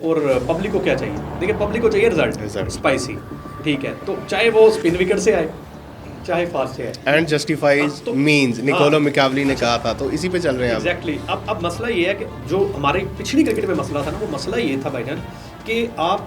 और पब्लिक को क्या चाहिए? देखिए, पब्लिक को चाहिए रिजल्ट स्पाइसी, ठीक है, तो चाहे वो स्पिन विकेट से आए चाहे फास्ट से आए, end justifies means Niccolo Machiavelli ने कहा था, तो इसी पे चल रहे हैं एग्जैक्टली। अब मसला ये है कि जो हमारी पिछली क्रिकेट में मसला था ना, वो मसला ये था भाईजान कि आप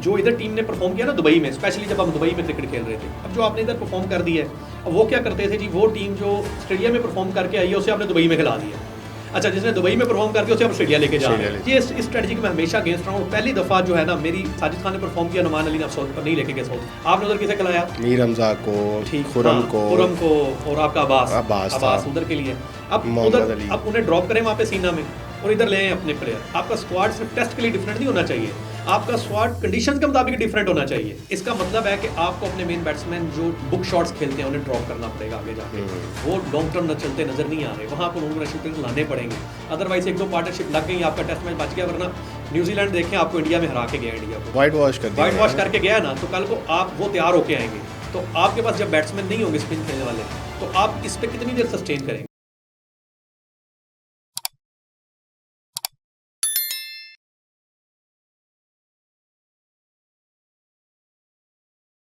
जो इधर टीम ने परफॉर्म किया ना दुबई में, स्पेशली जब हम दुबई में क्रिकेट खेल रहे थे, अब जो आपने इधर परफॉर्म कर दिया है, अब वो क्या करते थे जी, वो टीम जो ऑस्ट्रेलिया में परफॉर्म करके आई है उसे आपने दुबई में खिला दिया। अच्छा, जिसने दुबई में परफॉर्म करके उसे आप ऑस्ट्रेलिया लेके जा रहे हैं। ये इस स्ट्रेटजी को मैं हमेशा अगेंस्ट रहा हूँ। पहली दफ़ा जो है ना, मेरी साजिद खान ने परफॉर्म किया, नुमान अली ने अफसोस नहीं लेके गए साउथ। आपने उधर किसे खिलाया? मीर हमजा को, खुरम को और आपका अब्बास उधर के लिए। अब उधर अब उन्हें ड्रॉप करें वहाँ पे सीना में और इधर ले आए अपने प्लेयर। आपका स्क्वाड सिर्फ टेस्ट के लिए डिफरेंट नहीं होना चाहिए, आपका स्क्वाड कंडीशंस के मुताबिक डिफरेंट होना चाहिए। इसका मतलब है कि आपको अपने मेन बैट्समैन जो बुक शॉट्स खेलते हैं उन्हें ड्रॉप करना पड़ेगा आगे जाके, वो लॉन्ग टर्म चलते नजर नहीं आ रहे, वहाँ पर उन्होंने शूटिंग लाने पड़ेंगे। अदरवाइज एक दो पार्टनरशिप लग गई, आपका टेस्ट मैच बच गया, वरना न्यूजीलैंड देखें आपको इंडिया में हरा के गया, इंडिया को वाइट वॉश करके गया ना, तो कल को आप वो तैयार होके आएंगे, तो आपके पास जब बैट्समैन नहीं होंगे स्पिन खेलने वाले, तो आप इस पर कितनी देर सस्टेन करेंगे?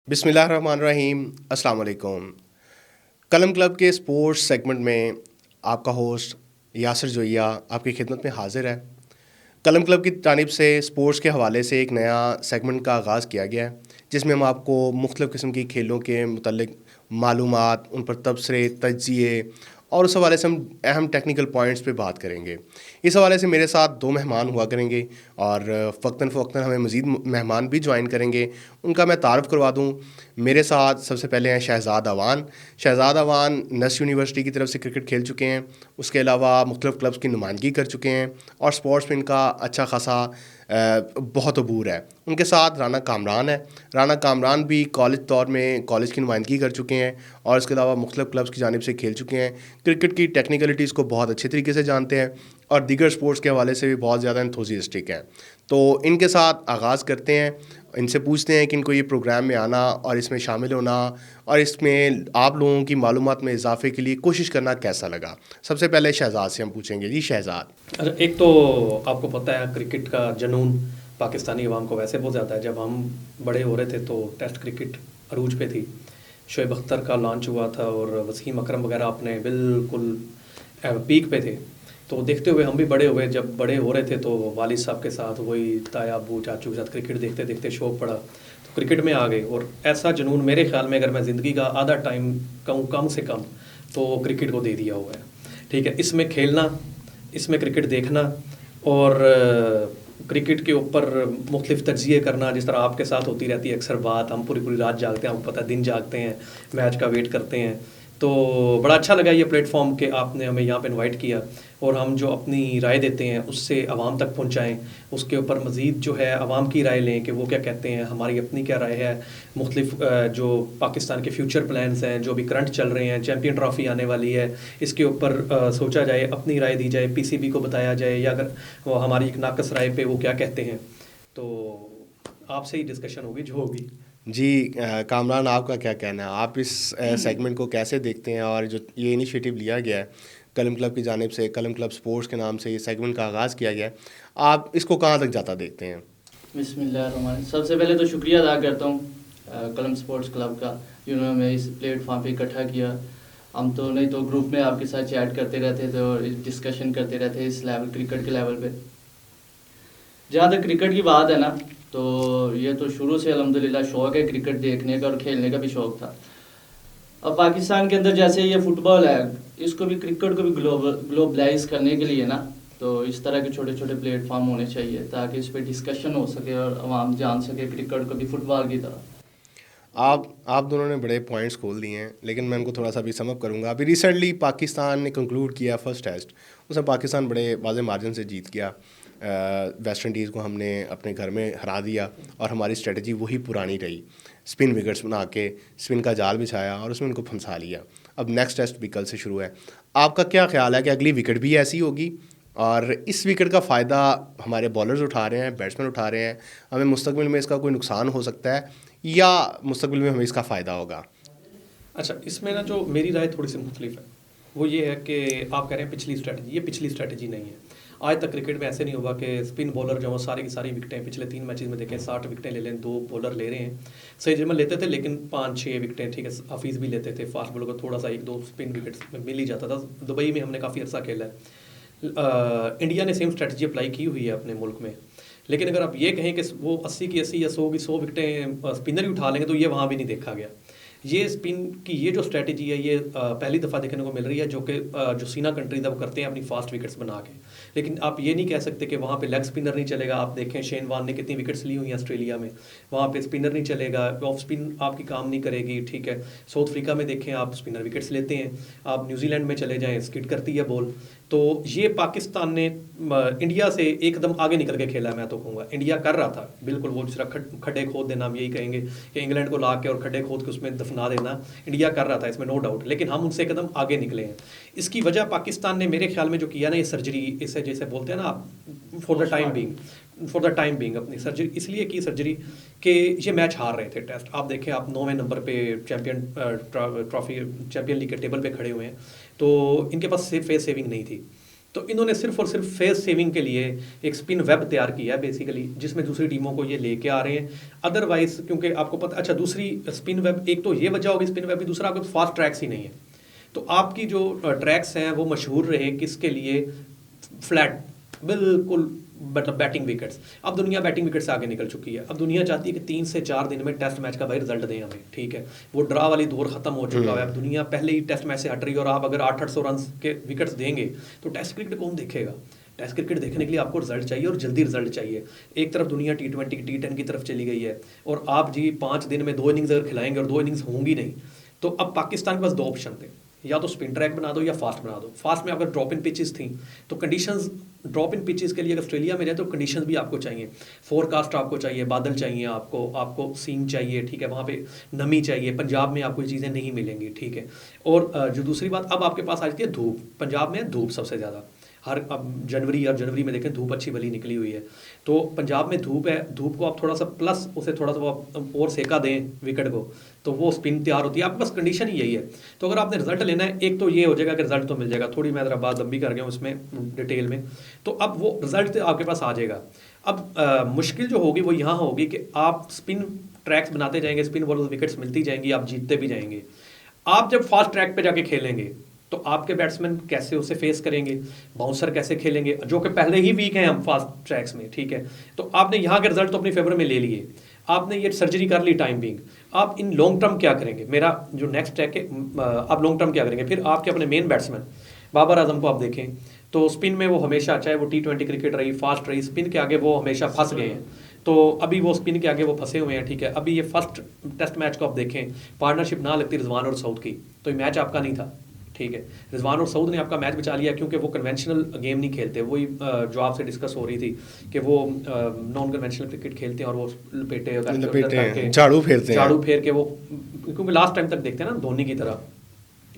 बिस्मिल्लाहिर्रहमानिर्रहीम, अस्सलाम वालेकुम। कलम क्लब के स्पोर्ट्स सेगमेंट में आपका होस्ट यासिर जोइया आपकी खिदमत में हाजिर है। कलम क्लब की जानिब से स्पोर्ट्स के हवाले से एक नया सेगमेंट का आगाज़ किया गया है, जिसमें हम आपको मुख्तलिफ़ किस्म की खेलों के मुतल्लिक मालूमात, उन पर तबसरे, तज्ज़िये और उस हवाले से हम अहम टेक्निकल पॉइंट्स पे बात करेंगे। इस हवाले से मेरे साथ दो मेहमान हुआ करेंगे और फ़क्तन फ़वक्तन हमें मज़ीद मेहमान भी ज्वाइन करेंगे। उनका मैं तारुफ़ करवा दूँ। मेरे साथ सबसे पहले हैं शहज़ाद अवान। शहज़ाद अवान नस यूनिवर्सिटी की तरफ से क्रिकेट खेल चुके हैं, उसके अलावा मुख्तलिफ़ क्लब्स की नुमाइंदगी कर चुके हैं और स्पोर्ट्स में इनका अच्छा खासा बहुत अबूर है। उनके साथ राना कामरान है। राना कामरान भी कॉलेज दौर में कॉलेज की नुमाइंदगी कर चुके हैं और इसके अलावा मुख्तलिफ़ क्लब्स की जानिब से खेल चुके हैं। क्रिकेट की टेक्निकलिटीज़ को बहुत अच्छे तरीके से जानते हैं और दीगर स्पोर्ट्स के हवाले से भी बहुत ज़्यादा एंथुसियास्टिक हैं। तो इनके साथ आगाज़ करते हैं, इनसे पूछते हैं कि इनको ये प्रोग्राम में आना और इसमें शामिल होना और इसमें आप लोगों की मालूमात में इजाफे के लिए कोशिश करना कैसा लगा। सबसे पहले शहज़ाद से हम पूछेंगे। जी शहज़ाद। अच्छा, एक तो आपको पता है क्रिकेट का जुनून पाकिस्तानी अवाम को वैसे बहुत ज़्यादा है। जब हम बड़े हो रहे थे तो टेस्ट क्रिकेट अरूज पे थी, शोएब अख्तर का लॉन्च हुआ था और वसीम अकरम वगैरह अपने बिल्कुल पीक पे थे। तो देखते हुए हम भी बड़े हुए। जब बड़े हो रहे थे तो वालिद साहब के साथ, वही ताया अबू चाचू के साथ क्रिकेट देखते देखते शौक़ पड़ा, तो क्रिकेट में आ गए। और ऐसा जुनून मेरे ख्याल में अगर मैं ज़िंदगी का आधा टाइम कहूँ कम से कम, तो क्रिकेट को दे दिया हुआ है। ठीक है, इसमें खेलना, इसमें क्रिकेट देखना और क्रिकेट के ऊपर मुख्तलिफ तज्ज़िये करना, जिस तरह आपके साथ होती रहती है अक्सर बात, हम पूरी पूरी रात जागते हैं, आपको पता है, दिन जागते हैं, मैच का वेट करते हैं। तो बड़ा अच्छा लगा ये प्लेटफॉर्म कि आपने हमें यहाँ पे इनवाइट किया और हम जो अपनी राय देते हैं उससे आवाम तक पहुँचाएँ, उसके ऊपर मज़ीद जो है आवाम की राय लें कि वो क्या कहते हैं, हमारी अपनी क्या राय है। मुख्तलिफ जो पाकिस्तान के फ्यूचर प्लान्स हैं, जो भी करंट चल रहे हैं, चैम्पियन ट्रॉफ़ी आने वाली है, इसके ऊपर सोचा जाए, अपनी राय दी जाए, पीसीबी को बताया जाए, या अगर वो हमारी एक नाकस राय पे वो क्या कहते हैं। तो आपसे ही डिस्कशन होगी जो होगी। जी कामरान, आपका क्या कहना है? आप इस सेगमेंट को कैसे देखते हैं और जो ये इनिशिएटिव लिया गया है कलम क्लब की जानिब से, कलम क्लब स्पोर्ट्स के नाम से ये सेगमेंट का आगाज़ किया गया है, आप इसको कहाँ तक जाता देखते हैं? बिस्मिल्लाह, सबसे पहले तो शुक्रिया अदा करता हूँ कलम स्पोर्ट्स क्लब का, जिन्होंने हमें इस प्लेटफॉर्म पे इकट्ठा किया। हम तो नहीं तो ग्रुप में आपके साथ चैट करते रहते थे और डिस्कशन करते रहते इस लेवल, क्रिकेट के लेवल पे। जहाँ तक क्रिकेट की बात है ना, तो ये तो शुरू से अल्हम्दुलिल्लाह शौक़ है क्रिकेट देखने का और खेलने का भी शौक़ था। अब पाकिस्तान के अंदर जैसे ये फुटबॉल है, इसको भी, क्रिकेट को भी ग्लोबलाइज करने के लिए ना, तो इस तरह के छोटे छोटे प्लेटफॉर्म होने चाहिए ताकि इस पर डिस्कशन हो सके और आवाम जान सके क्रिकेट को भी फुटबॉल की तरह। आप दोनों ने बड़े पॉइंट्स खोल दिए हैं, लेकिन मैं उनको थोड़ा सा भी समअप करूंगा। अभी रिसेंटली पाकिस्तान ने कंक्लूड किया फर्स्ट टेस्ट, उसमें पाकिस्तान बड़े वाज़े मार्जिन से जीत गया। वेस्ट इंडीज़ को हमने अपने घर में हरा दिया और हमारी स्ट्रेटजी वही पुरानी रही, स्पिन विकेट्स बना के स्पिन का जाल बिछाया और उसमें उनको फंसा लिया। अब नेक्स्ट टेस्ट भी कल से शुरू है। आपका क्या ख्याल है कि अगली विकेट भी ऐसी होगी और इस विकेट का फ़ायदा हमारे बॉलर्स उठा रहे हैं, बैट्समैन उठा रहे हैं, हमें मुस्तकबिल में इसका कोई नुकसान हो सकता है या मुस्तकबिल में हमें इसका फ़ायदा होगा? अच्छा, इसमें ना जो मेरी राय थोड़ी सी मुख्तलिफ है, वो ये है कि आप कह रहे हैं पिछली स्ट्रेटजी, ये पिछली स्ट्रेटजी नहीं है। आज तक क्रिकेट में ऐसे नहीं हुआ कि स्पिन बॉलर जो सारी की सारी विकटें पिछले 3 मैचेस में देखें 60 विकटें ले लें, 2 बॉलर ले रहे हैं। सही जर्मन लेते थे लेकिन 5-6 विकटें, ठीक है, हफीज़ भी लेते थे, फास्ट बॉलर को थोड़ा सा 1-2 स्पिन विकेट्स मिल ही जाता था। दुबई में हमने काफ़ी अर्सा खेला है। इंडिया ने सेम स्ट्रेटजी अप्लाई की हुई है अपने मुल्क में, लेकिन अगर आप ये कहें कि वो 80 की 80 या 100 की 100 विकटें स्पिनर ही उठा लेंगे तो ये वहाँ भी नहीं देखा गया। ये स्पिन की ये जो स्ट्रेटजी है ये पहली दफ़ा देखने को मिल रही है, जो कि जो सीना कंट्रीज है वो करते हैं अपनी फास्ट विकेट्स बना के। लेकिन आप ये नहीं कह सकते कि वहाँ पे लेग स्पिनर नहीं चलेगा। आप देखें शेन वॉर्न ने कितनी विकेट्स ली हुई हैं ऑस्ट्रेलिया में, वहाँ पे स्पिनर नहीं चलेगा, ऑफ स्पिन आपकी काम नहीं करेगी, ठीक है। साउथ अफ्रीका में देखें आप स्पिनर विकेट्स लेते हैं, आप न्यूजीलैंड में चले जाएँ स्किड करती है बॉल। तो ये पाकिस्तान ने इंडिया से एकदम आगे निकल के खेला है। मैं तो कहूँगा इंडिया कर रहा था बिल्कुल वो जिस खड्डे खोद देना, हम यही कहेंगे कि इंग्लैंड को ला के और खड्डे खोद के उसमें दफना देना, इंडिया कर रहा था इसमें नो डाउट, लेकिन हम उनसे एकदम आगे निकले हैं। इसकी वजह पाकिस्तान ने मेरे ख्याल में जो किया ना, ये सर्जरी, इसे जैसे बोलते हैं ना आप, फॉर द टाइम बिंग अपनी सर्जरी इसलिए की सर्जरी कि ये मैच हार रहे थे टेस्ट। आप देखें आप 9वें नंबर पे चैंपियन चैंपियन लीग के टेबल पे खड़े हुए हैं, तो इनके पास फेस सेविंग नहीं थी। तो इन्होंने सिर्फ और सिर्फ फेस सेविंग के लिए एक स्पिन वेब तैयार किया है बेसिकली, जिसमें दूसरी टीमों को ये लेके आ रहे हैं। अदरवाइज क्योंकि आपको पता, अच्छा दूसरी स्पिन वेब, एक तो ये वजह होगी स्पिन वेब की, दूसरा आपके फास्ट ट्रैक्स ही नहीं है। तो आपकी जो ट्रैक्स हैं वो मशहूर रहे किसके लिए, फ्लैट बिल्कुल, मतलब बैटिंग विकेट्स। अब दुनिया बैटिंग विकेट से आगे निकल चुकी है। अब दुनिया चाहती है कि 3 से 4 दिन में टेस्ट मैच का भाई रिजल्ट दें हमें, ठीक है। वो ड्रा वाली दौर खत्म हो चुका है, अब दुनिया पहले ही टेस्ट मैच से हट रही है। और आप अगर 800 रन के विकेट्स देंगे तो टेस्ट क्रिकेट कौन देखेगा? टेस्ट क्रिकेट देखने के लिए आपको रिजल्ट चाहिए और जल्दी रिजल्ट चाहिए। एक तरफ दुनिया T20 T10 की तरफ चली गई है, और आप जी 5 दिन में 2 इनिंग्स अगर खिलाएंगे और 2 इनिंग्स होंगी नहीं, तो अब पाकिस्तान के पास 2 ऑप्शन थे, या तो स्पिन ट्रैक बना दो या फास्ट बना दो। फास्ट में अगर ड्रॉप इन पिचेस थी तो कंडीशंस, ड्रॉप इन पिचेस के लिए अगर ऑस्ट्रेलिया में रहे तो कंडीशंस भी आपको चाहिए, फोरकास्ट आपको चाहिए, बादल चाहिए, आपको सीन चाहिए, ठीक है, वहाँ पे नमी चाहिए। पंजाब में आपको ये चीज़ें नहीं मिलेंगी, ठीक है। और जो दूसरी बात, अब आपके पास आ जाती है धूप। पंजाब में धूप सबसे ज़्यादा, हर अब जनवरी में देखें धूप अच्छी भली निकली हुई है, तो पंजाब में धूप है। धूप को आप थोड़ा सा प्लस उसे थोड़ा सा वो और सेका दें विकेट को, तो वो स्पिन तैयार होती है। आपके पास कंडीशन ही यही है। तो अगर आपने रिजल्ट लेना है, एक तो ये हो जाएगा कि रिजल्ट तो मिल जाएगा, थोड़ी मैं ज़रा बात लंबी कर गया हूँ उसमें डिटेल में, तो अब वो रिजल्ट आपके पास आ जाएगा। अब मुश्किल जो होगी वो यहाँ होगी कि आप स्पिन ट्रैक्स बनाते जाएंगे, स्पिन बॉलर्स विकेट्स मिलती जाएंगी, आप जीतते भी जाएंगे। आप जब फास्ट ट्रैक पे जाके खेलेंगे तो आपके बैट्समैन कैसे उसे फेस करेंगे, बाउंसर कैसे खेलेंगे, जो कि पहले ही वीक हैं हम फास्ट ट्रैक्स में, ठीक है। तो आपने यहाँ के रिजल्ट तो अपनी फेवर में ले लिए, आपने ये सर्जरी कर ली टाइम बिंग, आप इन लॉन्ग टर्म क्या करेंगे? मेरा जो नेक्स्ट ट्रैक है, आप लॉन्ग टर्म क्या करेंगे? फिर आपके अपने मेन बैट्समैन बाबर आजम को आप देखें तो स्पिन में वो हमेशा, चाहे वो T20 क्रिकेट रही, फास्ट रही, स्पिन के आगे वो हमेशा फंस गए हैं। तो अभी वो स्पिन के आगे वो फंसे हुए हैं, ठीक है। अभी ये फर्स्ट टेस्ट मैच को आप देखें, पार्टनरशिप ना लगती रिजवान और सऊद की तो ये मैच आपका नहीं था, ठीक है। रिजवान और सऊद ने आपका मैच बचा लिया क्योंकि वो कन्वेंशनल गेम नहीं खेलते। वही जो आपसे डिस्कस हो रही थी कि वो नॉन कन्वेंशनल क्रिकेट खेलते हैं और वो लपेटे झाड़ू फेर के वो, क्योंकि लास्ट टाइम तक देखते हैं ना धोनी की तरह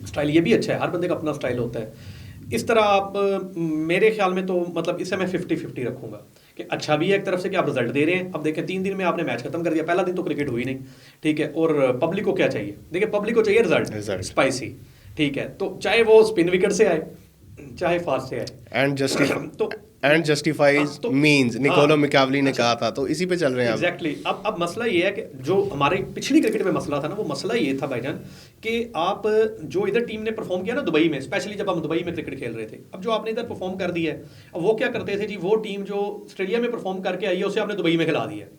स्टाइल। ये भी अच्छा है, हर बंदे का अपना स्टाइल होता है। इस तरह आप मेरे ख्याल में तो मतलब इसे मैं 50-50 रखूंगा कि अच्छा भी है एक तरफ से कि आप रिजल्ट दे रहे हैं। अब देखें 3 दिन में आपने मैच खत्म कर दिया, पहला दिन तो क्रिकेट हुई नहीं, ठीक है। और पब्लिक को क्या चाहिए? देखिए पब्लिक को चाहिए रिजल्ट स्पाइसी, ठीक है। तो चाहे वो स्पिन विकेट से आए चाहे फास्ट से आए, end justifies means, Niccolo Machiavelli ने कहा था, तो इसी पे चल रहे हैं एग्जैक्टली। अब मसला ये है कि जो हमारे पिछली क्रिकेट में मसला था ना, वो मसला ये था भाईजान कि आप जो इधर टीम ने परफॉर्म किया ना दुबई में, स्पेशली जब हम दुबई में क्रिकेट खेल रहे थे, अब जो आपने इधर परफॉर्म कर दिया है, अब वो क्या करते थे जी, वो टीम जो ऑस्ट्रेलिया में परफॉर्म करके आई है उसे आपने दुबई में खिला दिया है।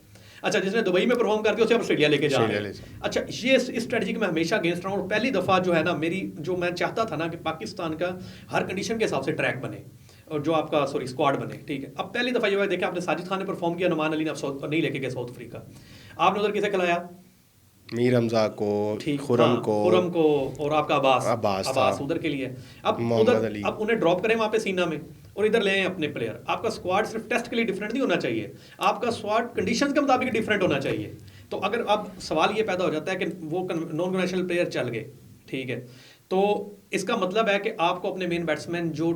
अच्छा, जिसने दुबई में परफॉर्म करके उसे ऑस्ट्रेलिया लेके जा रहे हैं। अच्छा, ये इस स्ट्रेटजी की मैं हमेशा अगेंस्ट रहा हूँ। और पहली दफ़ा जो है ना, मेरी जो मैं चाहता था ना कि पाकिस्तान का हर कंडीशन के हिसाब से ट्रैक बने और जो आपका स्क्वाड बने, ठीक है। अब पहली दफ़ा ये देखा आपने, साजिद खान ने परफॉर्म किया, नुमान अली ने नहीं लेके गए साउथ अफ्रीका, आपने उधर किसे खिलाया? मीर हमजा को, खुरम को और आपका अब्बास उधर के लिए। अब उन्हें ड्रॉप करें वहाँ पे सीना में और इधर ले आए अपने प्लेयर। आपका स्क्वाड सिर्फ टेस्ट के लिए डिफरेंट नहीं होना चाहिए, आपका स्क्वाड कंडीशंस के मुताबिक डिफरेंट होना चाहिए। तो अगर अब सवाल ये पैदा हो जाता है कि वो नॉन कन्वेंशनल प्लेयर चल गए, ठीक है, तो इसका मतलब है कि आपको अपने मेन बैट्समैन जो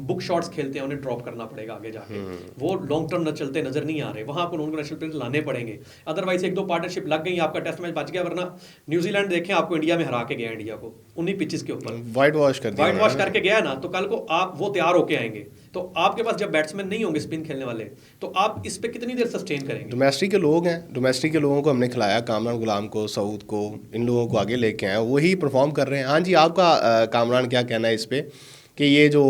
बुक शॉट्स खेलते हैं उन्हें ड्रॉप करना पड़ेगा आगे जाके। वो लॉन्ग टर्म न चलते नजर नहीं आ रहे, वहां आपको नॉन कन्वेंशनल प्लेयर लाने पड़ेंगे। अदरवाइज 1-2 पार्टनरशिप लग गई, आपका टेस्ट मैच बच गया। वरना न्यूजीलैंड देखें, आपको इंडिया में हरा के गया, इंडिया को उन्हीं पिचेस के ऊपर वाइट वॉश करके गया ना, तो कल को आप वो तैयार होके आएंगे। तो आपके पास जब बैट्समैन नहीं होंगे स्पिन खेलने वाले, तो आप इस पे कितनी देर सस्टेन करेंगे? डोमेस्टिक के लोग हैं, डोमेस्टिक के लोगों को हमने खिलाया, कामरान गुलाम को, सऊद को, इन लोगों को आगे लेके आए, वही परफॉर्म कर रहे हैं। हाँ जी, आपका कामरान क्या कहना है इस पे कि ये जो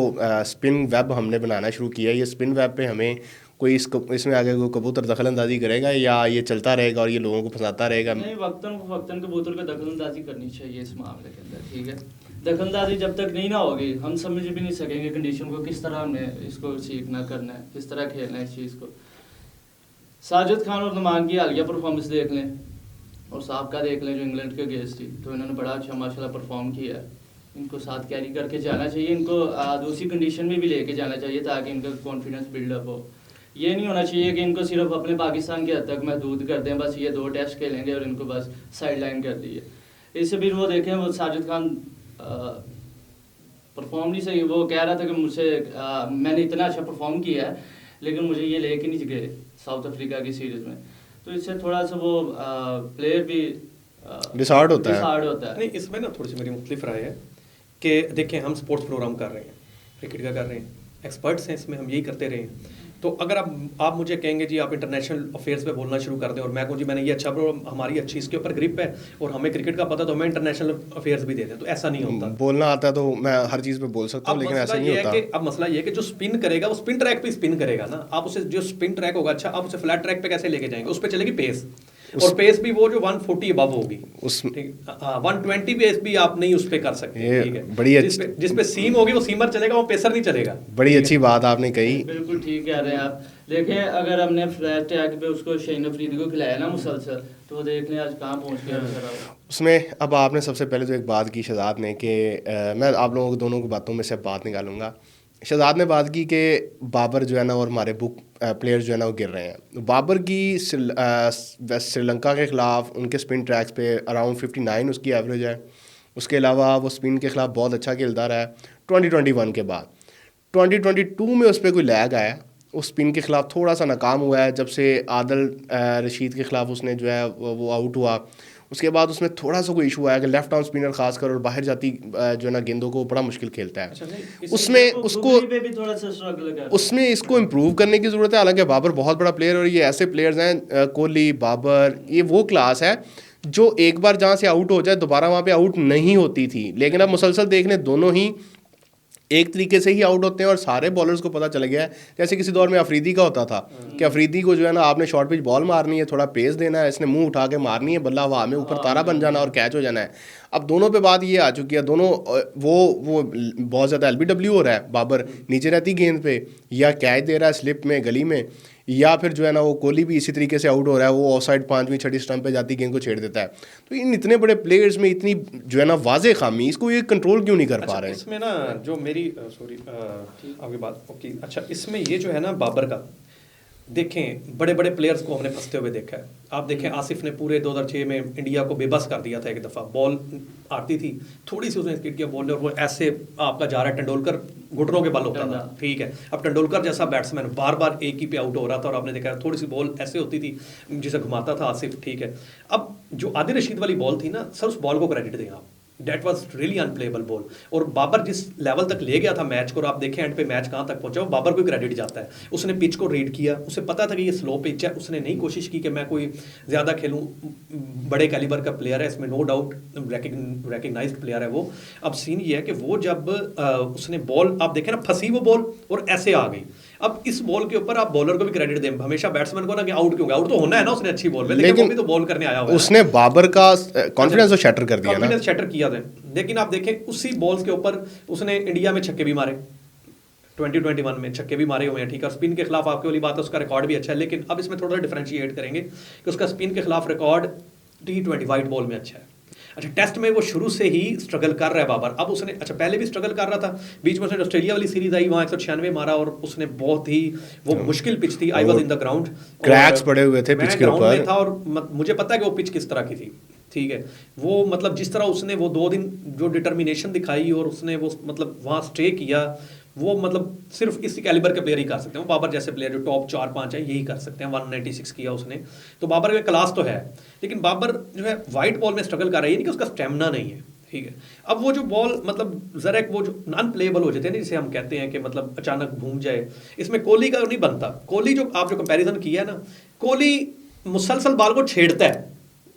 स्पिन वेब हमने बनाना शुरू किया है, ये स्पिन वेब पे हमें कोई इसमें आगे कोई कबूतर दखल अंदाजी करेगा या ये चलता रहेगा और ये लोगों को फंसाता रहेगा? नहीं, वक्तन कबूतर पे दखल अंदाजी करनी चाहिए इस मामले के अंदर, ठीक है। दखल अंदाजी जब तक नहीं ना होगी, हम समझ भी नहीं सकेंगे कंडीशन को, किस तरह हमने इसको सीखना करना है, किस तरह खेलना है इस चीज़ को। साजिद खान और नुमान की हालिया परफॉर्मेंस देख लें और साबका देख लें जो इंग्लैंड के अगेंस्ट थी, तो इन्होंने बड़ा अच्छा माशाल्लाह परफॉर्म किया है। इनको साथ कैरी करके जाना चाहिए, इनको दूसरी कंडीशन में भी लेके जाना चाहिए ताकि इनका कॉन्फिडेंस बिल्डअप हो। ये नहीं होना चाहिए कि इनको सिर्फ अपने पाकिस्तान के हद तक महदूद कर दें, बस ये 2 टेस्ट खेलेंगे और इनको बस साइड लाइन कर दिए। इससे फिर वो देखें, वो साजिद खान परफॉर्म नहीं सही, वो कह रहा था कि मुझसे मैंने इतना अच्छा परफॉर्म किया है लेकिन मुझे ये लेके नहीं गए साउथ अफ्रीका की सीरीज़ में, तो इससे थोड़ा सा वो प्लेयर भी डिसहार्ड होता है। नहीं, इसमें ना थोड़ी सी मेरी मुख्तलिफ राय है कि देखें, हम स्पोर्ट्स प्रोग्राम कर रहे हैं, क्रिकेट का कर रहे हैं, एक्सपर्ट्स हैं इसमें, हम यही करते रहे हैं। तो अगर आप मुझे कहेंगे जी आप इंटरनेशनल अफेयर्स पे बोलना शुरू कर दें और मैं कहूँ जी मैंने ये अच्छा प्रोग्राम, हमारी अच्छी इसके ऊपर ग्रिप है और हमें क्रिकेट का पता, तो हमें इंटरनेशनल अफेयर्स भी दे दें, तो ऐसा नहीं होता। बोलना आता है तो मैं हर चीज़ पे बोल सकता हूँ, लेकिन ऐसा नहीं होता। अब मसला ये है कि जो स्पिन करेगा वो स्पिन ट्रैक पे स्पिन करेगा ना, आप उसे जो स्पिन ट्रैक होगा, अच्छा आप उसे फ्लैट ट्रैक पे कैसे लेके जाएंगे? उस पर चलेगी पेस, और पेस भी वो जो 140 अबव होगी, 120 पेस भी आप नहीं उस पे कर सकते, ठीक है। बड़ी जिसपे सीम होगी वो सीमर चलेगा, वो पेसर नहीं चलेगा। बड़ी अच्छी बात आपने कही, बिल्कुल ठीक कह रहे हैं आप। देखें, अगर हमने फ्लैट ट्रैक पे उसको शाहीन अफरीदी को खिलाया ना मुसलसल, तो वो देख लें आज कहाँ पहुँच गया उसमें। अब आपने सबसे पहले जो एक बात की शहजाद ने कि मैं आप लोगों को दोनों की बातों में से बात निकालूंगा। शहजाद ने बात की कि बाबर जो है ना और हमारे बुक प्लेयर्स जो है ना वो गिर रहे हैं। बाबर की श्रीलंका के ख़िलाफ़ उनके स्पिन ट्रैक्स पे अराउंड 59 उसकी एवरेज है। उसके अलावा वो स्पिन के ख़िलाफ़ बहुत अच्छा खेलता रहा है। 2021 के बाद 2022 में उस पर कोई लैग आया, उस स्पिन के ख़िलाफ़ थोड़ा सा नाकाम हुआ है। जब से आदिल रशीद के ख़िलाफ़ उसने जो है वो आउट हुआ, उसके बाद उसमें थोड़ा सा कोई इशू आया कि लेफ्ट आर्म स्पिनर खासकर और बाहर जाती जो है ना गेंदों को बड़ा मुश्किल खेलता है। उसमें इसको इम्प्रूव करने की ज़रूरत है। हालांकि बाबर बहुत बड़ा प्लेयर और ये ऐसे प्लेयर्स हैं, कोहली, बाबर, ये वो क्लास है जो एक बार जहाँ से आउट हो जाए दोबारा वहाँ पे आउट नहीं होती थी। लेकिन अब मुसलसल देखने दोनों ही एक तरीके से ही आउट होते हैं और सारे बॉलर्स को पता चल गया है। जैसे किसी दौर में अफरीदी का होता था कि अफरीदी को जो है ना आपने शॉर्ट पिच बॉल मारनी है, थोड़ा पेस देना है, इसने मुंह उठा के मारनी है, बल्ला हवा में ऊपर तारा बन जाना और कैच हो जाना है। अब दोनों पे बात ये आ चुकी है, दोनों वो बहुत ज़्यादा LBW हो रहा है। बाबर नीचे रहती गेंद पे या कैच दे रहा है स्लिप में, गली में, या फिर जो है ना वो कोहली भी इसी तरीके से आउट हो रहा है, वो ऑफ साइड 5वीं 6वीं स्टंप पे जाती गेंद को छेड़ देता है। तो इन इतने बड़े प्लेयर्स में इतनी जो है ना वाजे खामी, इसको ये कंट्रोल क्यों नहीं कर पा रहे हैं? इसमें ना जो मेरी आपकी बात ओके, अच्छा इसमें ये जो है ना बाबर का, देखें बड़े बड़े प्लेयर्स को हमने फंसते हुए देखा है। आप देखें आसिफ ने पूरे 2006 में इंडिया को बेबस कर दिया था। एक दफ़ा बॉल आती थी, थोड़ी सी उसने स्किट किया बॉल और वो ऐसे आपका जा रहा है, तेंदुलकर घुटनों के बल होता था, ठीक है। अब तेंदुलकर जैसा बैट्समैन बार बार एक ही पे आउट हो रहा था और आपने देखा थोड़ी सी बॉल ऐसे होती थी जिसे घुमाता था आसिफ, ठीक है। अब जो आदिल रशीद वाली बॉल थी ना सर, उस बॉल को क्रेडिट दें आप, that was really unplayable ball. और बाबर जिस लेवल तक ले गया था मैच को, और आप देखें एंड पे मैच कहाँ तक पहुंचा, वो बाबर को क्रेडिट जाता है। उसने पिच को रीड किया, उसे पता था कि ये स्लो पिच है, उसने नहीं कोशिश की कि मैं कोई ज़्यादा खेलूं, बड़े कैलिबर का प्लेयर है, इसमें नो डाउट रिकग्नाइज्ड प्लेयर है वो। अब सीन ये है कि वो जब उसने बॉल आप देखें ना, फंसी वो बॉल और ऐसे आ गई। अब इस बॉल के ऊपर आप बॉलर को भी क्रेडिट दें, हमेशा बैट्समैन को ना कि आउट क्यों गया, आउट तो होना है ना उसने अच्छी बॉल में, लेकिन वो भी तो बॉल करने आया हुआ है। उसने बाबर का कॉन्फिडेंस शैटर कर दिया ना, कॉन्फिडेंस शैटर किया था। लेकिन आप देखें उसी बॉल्स के ऊपर उसने इंडिया में छक्के भी मारे, 2021 में छक्के भी मारे हुए हैं, ठीक है। स्पिन के खिलाफ आपके वाली बात है, उसका रिकॉर्ड भी अच्छा है। लेकिन अब इसमें थोड़ा डिफरेंशिएट करेंगे कि उसका स्पिन के खिलाफ रिकॉर्ड T20 वाइट बॉल में अच्छा है। अच्छा, टेस्ट में वो शुरू से ही स्ट्रगल कर रहा है बाबर। अब उसने अच्छा पहले भी स्ट्रगल कर रहा था, बीच में उसने ऑस्ट्रेलिया वाली सीरीज आई, वहाँ 196 मारा और उसने बहुत ही वो मुश्किल पिच थी। I was in the ground, cracks पड़े हुए थे पिच के ऊपर था और मुझे पता है कि वो पिच किस तरह की थी, ठीक है। वो मतलब जिस तरह उसने वो 2 दिन जो डिटर्मिनेशन दिखाई और उसने वो मतलब वहाँ स्टे किया, वो मतलब सिर्फ इसी कैलिबर के प्लेयर ही कर सकते हैं। वो बाबर जैसे प्लेयर जो टॉप 4-5 है यही कर सकते हैं। 196 किया उसने, तो बाबर में क्लास तो है। लेकिन बाबर जो है वाइट बॉल में स्ट्रगल कर रहा है, ये नहीं कि उसका स्टेमिना नहीं है, ठीक है। अब वो जो बॉल मतलब ज़रा एक वो जो नॉन प्लेएबल हो जाते हैं ना, जिसे हम कहते हैं कि मतलब अचानक घूम जाए, इसमें कोहली का नहीं बनता। कोहली जो आप जो कंपैरिजन किया है ना, कोहली मुसलसल बॉल को छेड़ता है,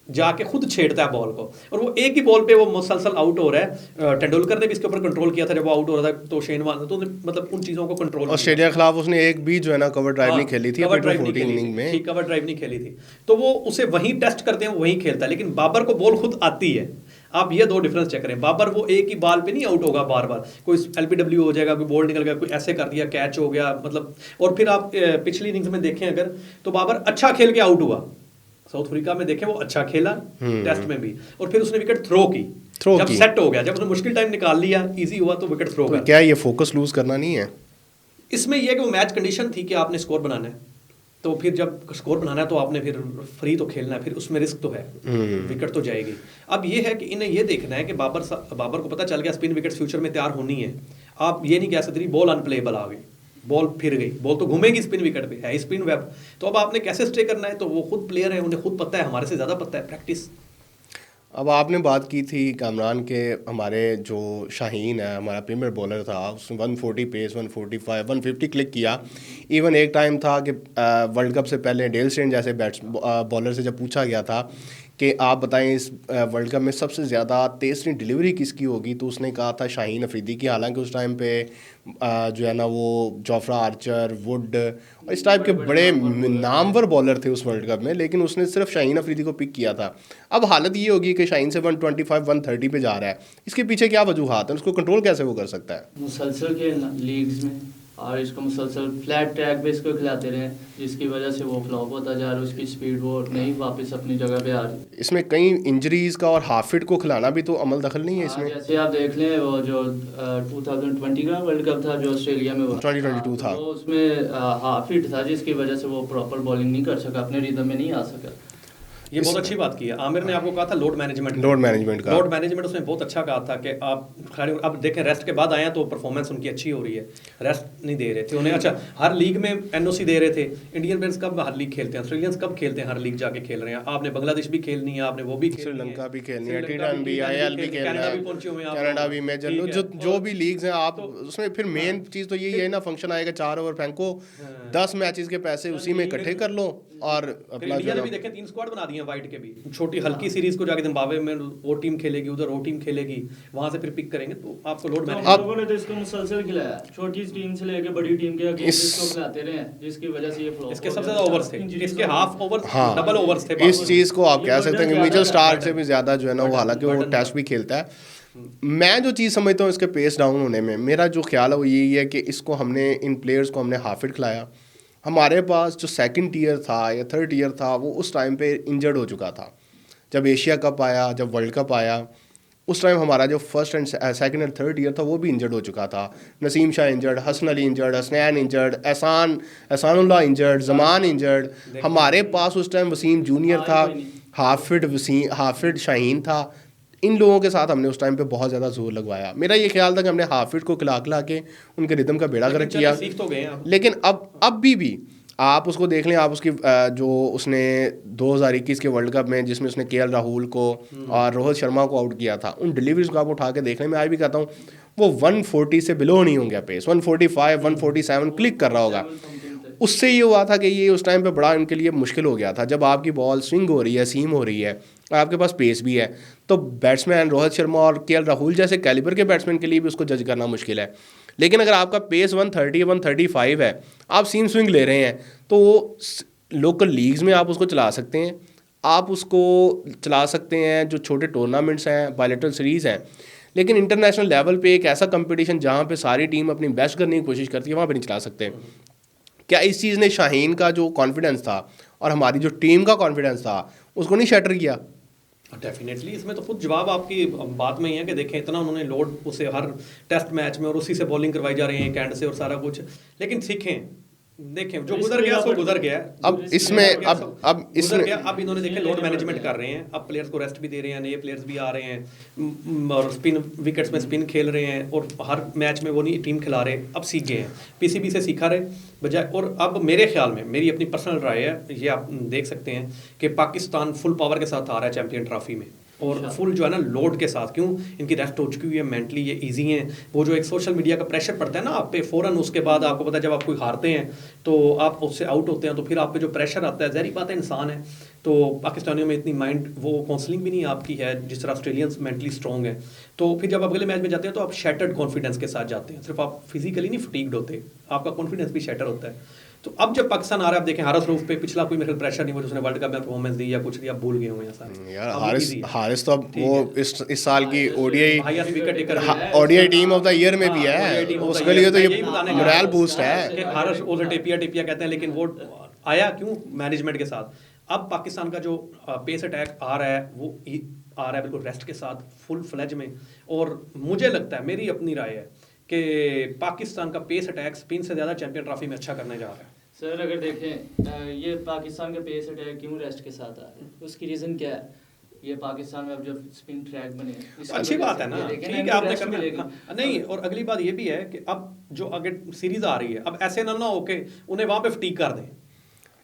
जाके खुद छेड़ता है बॉल को, और वो एक ही बॉल पे वो मुसलसल आउट हो रहा है। तेंदुलकर ने भी इसके ऊपर कंट्रोल किया था जब वो आउट हो रहा था, तो शेन वार्न तो मतलब उन चीज़ों को कंट्रोल। ऑस्ट्रेलिया के खिलाफ उसने एक भी जो है ना कवर ड्राइव नहीं खेली थी, कवर ड्राइव नहीं 14 खेली इनिंग में थी, कवर ड्राइव नहीं खेली थी, तो वो उसे वहीं टेस्ट करते हैं, वहीं खेलता है। लेकिन बाबर को बॉल खुद आती है। आप ये दो डिफरेंस चेक करें, बाबर वो एक ही बॉल पे नहीं आउट होगा बार बार, कोई एलबीडब्ल्यू हो जाएगा, कोई बॉल निकल गया, कोई ऐसे कर दिया, कैच हो गया, मतलब। और फिर आप पिछली इनिंग्स में देखें अगर, तो बाबर अच्छा खेल के आउट हुआ। साउथ अफ्रीका में देखें वो अच्छा खेला टेस्ट में भी, और फिर उसने विकेट थ्रो की, जब सेट हो गया, जब उसने मुश्किल टाइम निकाल लिया, इजी हुआ, तो विकेट थ्रो कर। क्या ये फोकस लूज करना नहीं है इसमें यह कि वो मैच कंडीशन थी कि आपने स्कोर बनाना है, तो फिर जब स्कोर बनाना है तो आपने फिर फ्री तो खेलना है, फिर उसमें रिस्क तो है, विकेट तो जाएगी। अब ये है कि इन्हें ये देखना है कि बाबर को पता चल गया स्पिन विकेट फ्यूचर में तैयार होनी है। आप ये नहीं कह सकते बॉल अनप्लेएबल आ गई, बॉल फिर गई, बॉल तो घूमेगी स्पिन विकेट पे, है स्पिन वेब, तो अब आपने कैसे स्टे करना है, तो वो खुद प्लेयर है, उन्हें खुद पता है, हमारे से ज़्यादा पता है, प्रैक्टिस। अब आपने बात की थी कामरान के, हमारे जो शाहीन है हमारा प्रीमियर बॉलर था, उसने 140 पेस, 145, 150 क्लिक किया। इवन एक टाइम था कि वर्ल्ड कप से पहले डेल स्टेन जैसे बॉलर से जब पूछा गया था कि आप बताएं इस वर्ल्ड कप में सबसे ज़्यादा तेज़ डिलीवरी किसकी होगी, तो उसने कहा था शाहीन अफरीदी की। हालांकि उस टाइम पे जो है ना वो जोफ्रा आर्चर, वुड और इस टाइप के बड़े नामवर बॉलर थे उस वर्ल्ड कप में, लेकिन उसने सिर्फ शाहीन अफरीदी को पिक किया था। अब हालत ये होगी कि शाहीन से 125, 130 पे जा रहा है, इसके पीछे क्या वजूहात है, उसको कंट्रोल कैसे वो कर सकता है? मुसलसल के लीग्स में और इसको मुसलसल फ्लैट ट्रैक पे इसको खिलाते रहे, जिसकी वजह से वो फ्लॉप होता जा रहा है, उसकी स्पीड वो नहीं वापस अपनी जगह पे आ रही। इसमें कई इंजरीज का और हाफिट को खिलाना भी तो अमल दखल नहीं है इसमें। जैसे आप देख लें वो जो 2020 का वर्ल्ड कप था जो ऑस्ट्रेलिया में हुआ, 2022 था, वो उसमें हाफिट था, जिसकी वजह से वो प्रॉपर बॉलिंग नहीं कर सका, अपने रिदम में नहीं आ सका। ये बहुत अच्छी बात की है आमिर ने, आपको कहा था लोड मैनेजमेंट का उसने बहुत अच्छा कहा था कि आप खड़े, अब देखें रेस्ट के बाद आए तो परफॉर्मेंस उनकी अच्छी हो रही है, रेस्ट नहीं दे रहे थे उन्हें। अच्छा, हर लीग में एनओसी दे रहे थे। इंडियन प्लेयर्स कब हर लीग खेलते हैं, ऑस्ट्रेलियंस कब खेलते हैं, हर लीग जाके खेल रहे हैं। आपने बांग्लादेश भी खेलनी है, आपने वो भी श्रीलंका भी खेलनी है, टी10 भी, आईएल भी खेलना है, कनाडा भी, मेजर जो भी लीग्स हैं आप उसमें। फिर मेन चीज़ तो यही है ना, फंक्शन आएगा 4 ओवर फेंको, 10 मैचेस के पैसे उसी में इकट्ठे कर लो, और अपना इंडिया ने भी देखें 3 स्क्वाड बना दिए हैं वाइट के भी, छोटी हल्की सीरीज को जाके जिम्बाब्वे में वो टीम खेलेगी, उधर वो टीम खेलेगी, वहां से फिर पिक करेंगे, तो आपको लोड मैनेजमेंट। लोगों ने तो इसको मुसलसल खिलाया, छोटी टीम से लेके बड़ी टीम के अगेंस्ट इसको खिलाते रहे, जिसकी वजह से ये फ्लॉप। इसके सबसे ज्यादा ओवर्स थे, इसके हाफ ओवर, डबल ओवर्स थे। इस चीज को आप कह सकते हैं कि मिचेल स्टार्क से भी ज्यादा जो है ना वो, हालांकि वो टेस्ट भी खेलता है। मैं जो चीज़ समझता हूँ इसके पेस डाउन होने में, मेरा जो ख्याल है वो यही है कि इसको हमने, इन प्लेयर्स को हमने हाफिट खिलाया। हमारे पास जो सेकंड टीयर था या थर्ड टीयर था वो उस टाइम पे इंजर्ड हो चुका था। जब एशिया कप आया, जब वर्ल्ड कप आया, उस टाइम हमारा जो first and second and third year था वो भी इंजर्ड हो चुका था। Naseem Shah injured, Hasan Ali injured, Hasnain injured, Ihsanullah injured, Zaman injured. हमारे पास उस टाइम वसीम जूनियर था, हाफिड शाहीन था। इन लोगों के साथ हमने उस टाइम पे बहुत ज़्यादा जोर लगवाया। मेरा ये ख्याल था कि हमने हाफिड को खिला के उनके रिदम का बेड़ा गर्क किया, तो गए हैं। लेकिन अब भी आप उसको देख लें, आप उसकी जो उसने 2021 के वर्ल्ड कप में जिसमें उसने केएल राहुल को और रोहित शर्मा को आउट किया था, उन डिलीवरीज को आप उठा के देख लें, मैं आज भी कहता हूँ वो 140 से बिलो नहीं होंगे पेस, 145, 147 क्लिक कर रहा होगा। उससे ये हुआ था कि ये उस टाइम पे बड़ा इनके लिए मुश्किल हो गया था। जब आपकी बॉल स्विंग हो रही है, सीम हो रही है, आपके पास पेस भी है, तो बैट्समैन रोहित शर्मा और केएल राहुल जैसे कैलिबर के बैट्समैन के लिए भी उसको जज करना मुश्किल है। लेकिन अगर आपका पेस 130, 135 है, आप सीम स्विंग ले रहे हैं, तो वो लोकल लीग्स में आप उसको चला सकते हैं, आप उसको चला सकते हैं जो छोटे टूर्नामेंट्स हैं, बायलैटरल सीरीज़ हैं। लेकिन इंटरनेशनल लेवल पे एक ऐसा कंपटीशन जहाँ पे सारी टीम अपनी बेस्ट करने की कोशिश करती है, वहाँ पे नहीं चला सकते। क्या इस चीज़ ने शाहीन का जो कॉन्फिडेंस था और हमारी जो टीम का कॉन्फिडेंस था उसको नहीं शैटर किया? डेफिनेटली इसमें तो खुद जवाब आपकी बात में ही है कि देखें इतना उन्होंने लोड उसे हर टेस्ट मैच में और उसी से बॉलिंग करवाई जा रही है कैंड से और सारा कुछ, लेकिन सीखें, देखें जो गुजर गया सो गुजर गया। अब इसमें अब इसमें अब इन्होंने देखे लोड मैनेजमेंट कर रहे हैं, अब प्लेयर्स को रेस्ट भी दे रहे हैं, नए प्लेयर्स भी आ रहे हैं और स्पिन विकेट्स में स्पिन खेल रहे हैं और हर मैच में वो नहीं टीम खिला रहे, अब सीख गए हैं, पीसीबी से सीखा रहे बजाय। और अब मेरे ख्याल में, मेरी अपनी पर्सनल राय है, ये आप देख सकते हैं कि पाकिस्तान फुल पावर के साथ आ रहा है चैंपियन ट्रॉफी में और फुल जो है ना लोड के साथ, क्यों इनकी रेस्ट हो चुकी हुई है, मेंटली ये इजी हैं। वो जो एक सोशल मीडिया का प्रेशर पड़ता है ना आप पे फ़ौरन, उसके बाद आपको पता है जब आप कोई हारते हैं तो आप उससे आउट होते हैं तो फिर आप पे जो प्रेशर आता है, ज़ाहिर बात है इंसान है, तो पाकिस्तानियों में इतनी माइंड वो काउंसलिंग भी नहीं आपकी है जिस तरह ऑस्ट्रेलियंस मेंटली स्ट्रॉन्ग है। तो फिर जब आप अगले मैच में जाते हैं तो आप शैटर्ड कॉन्फिडेंस के साथ जाते हैं, सिर्फ आप फिजिकली नहीं फटीग्ड होते, आपका कॉन्फिडेंस भी शैटर होता है। तो अब जब पाकिस्तान आ रहा है, आप देखें हारिस रऊफ पे पिछला कोई मेरे प्रेशर नहीं, वो उसने वर्ल्ड कप में परफॉर्मेंस दी या कुछ दिया, भूल गए होंगे ऐसा यार। हारिस तो अब वो इस साल की ODI team of the year में भी है, उसके लिए तो ये मोरल बूस्ट है। हारिस उसे टेपिया टेपिया कहते हैं, लेकिन वो आया क्यों मैनेजमेंट के साथ। अब पाकिस्तान का जो पेस अटैक आ रहा है वो आ रहा है बिल्कुल रेस्ट के साथ, फुल फ्लेज में, और मुझे लगता है, मेरी अपनी राय है कि पाकिस्तान का पेस अटैक स्पिन से ज़्यादा चैंपियन ट्रॉफी में अच्छा करने जा रहा है। सर अगर देखें ये पाकिस्तान का पेस अटैक क्यों रेस्ट के साथ आ रहा है, उसकी रीज़न क्या है? ये पाकिस्तान में अब जो स्पिन ट्रैक बने, अच्छी बात है ना, ठीक है आपने करना नहीं। और अगली बात ये भी है कि अब जो आगे सीरीज आ रही है, अब ऐसे ना हो के उन्हें वहाँ पे फटीक कर दें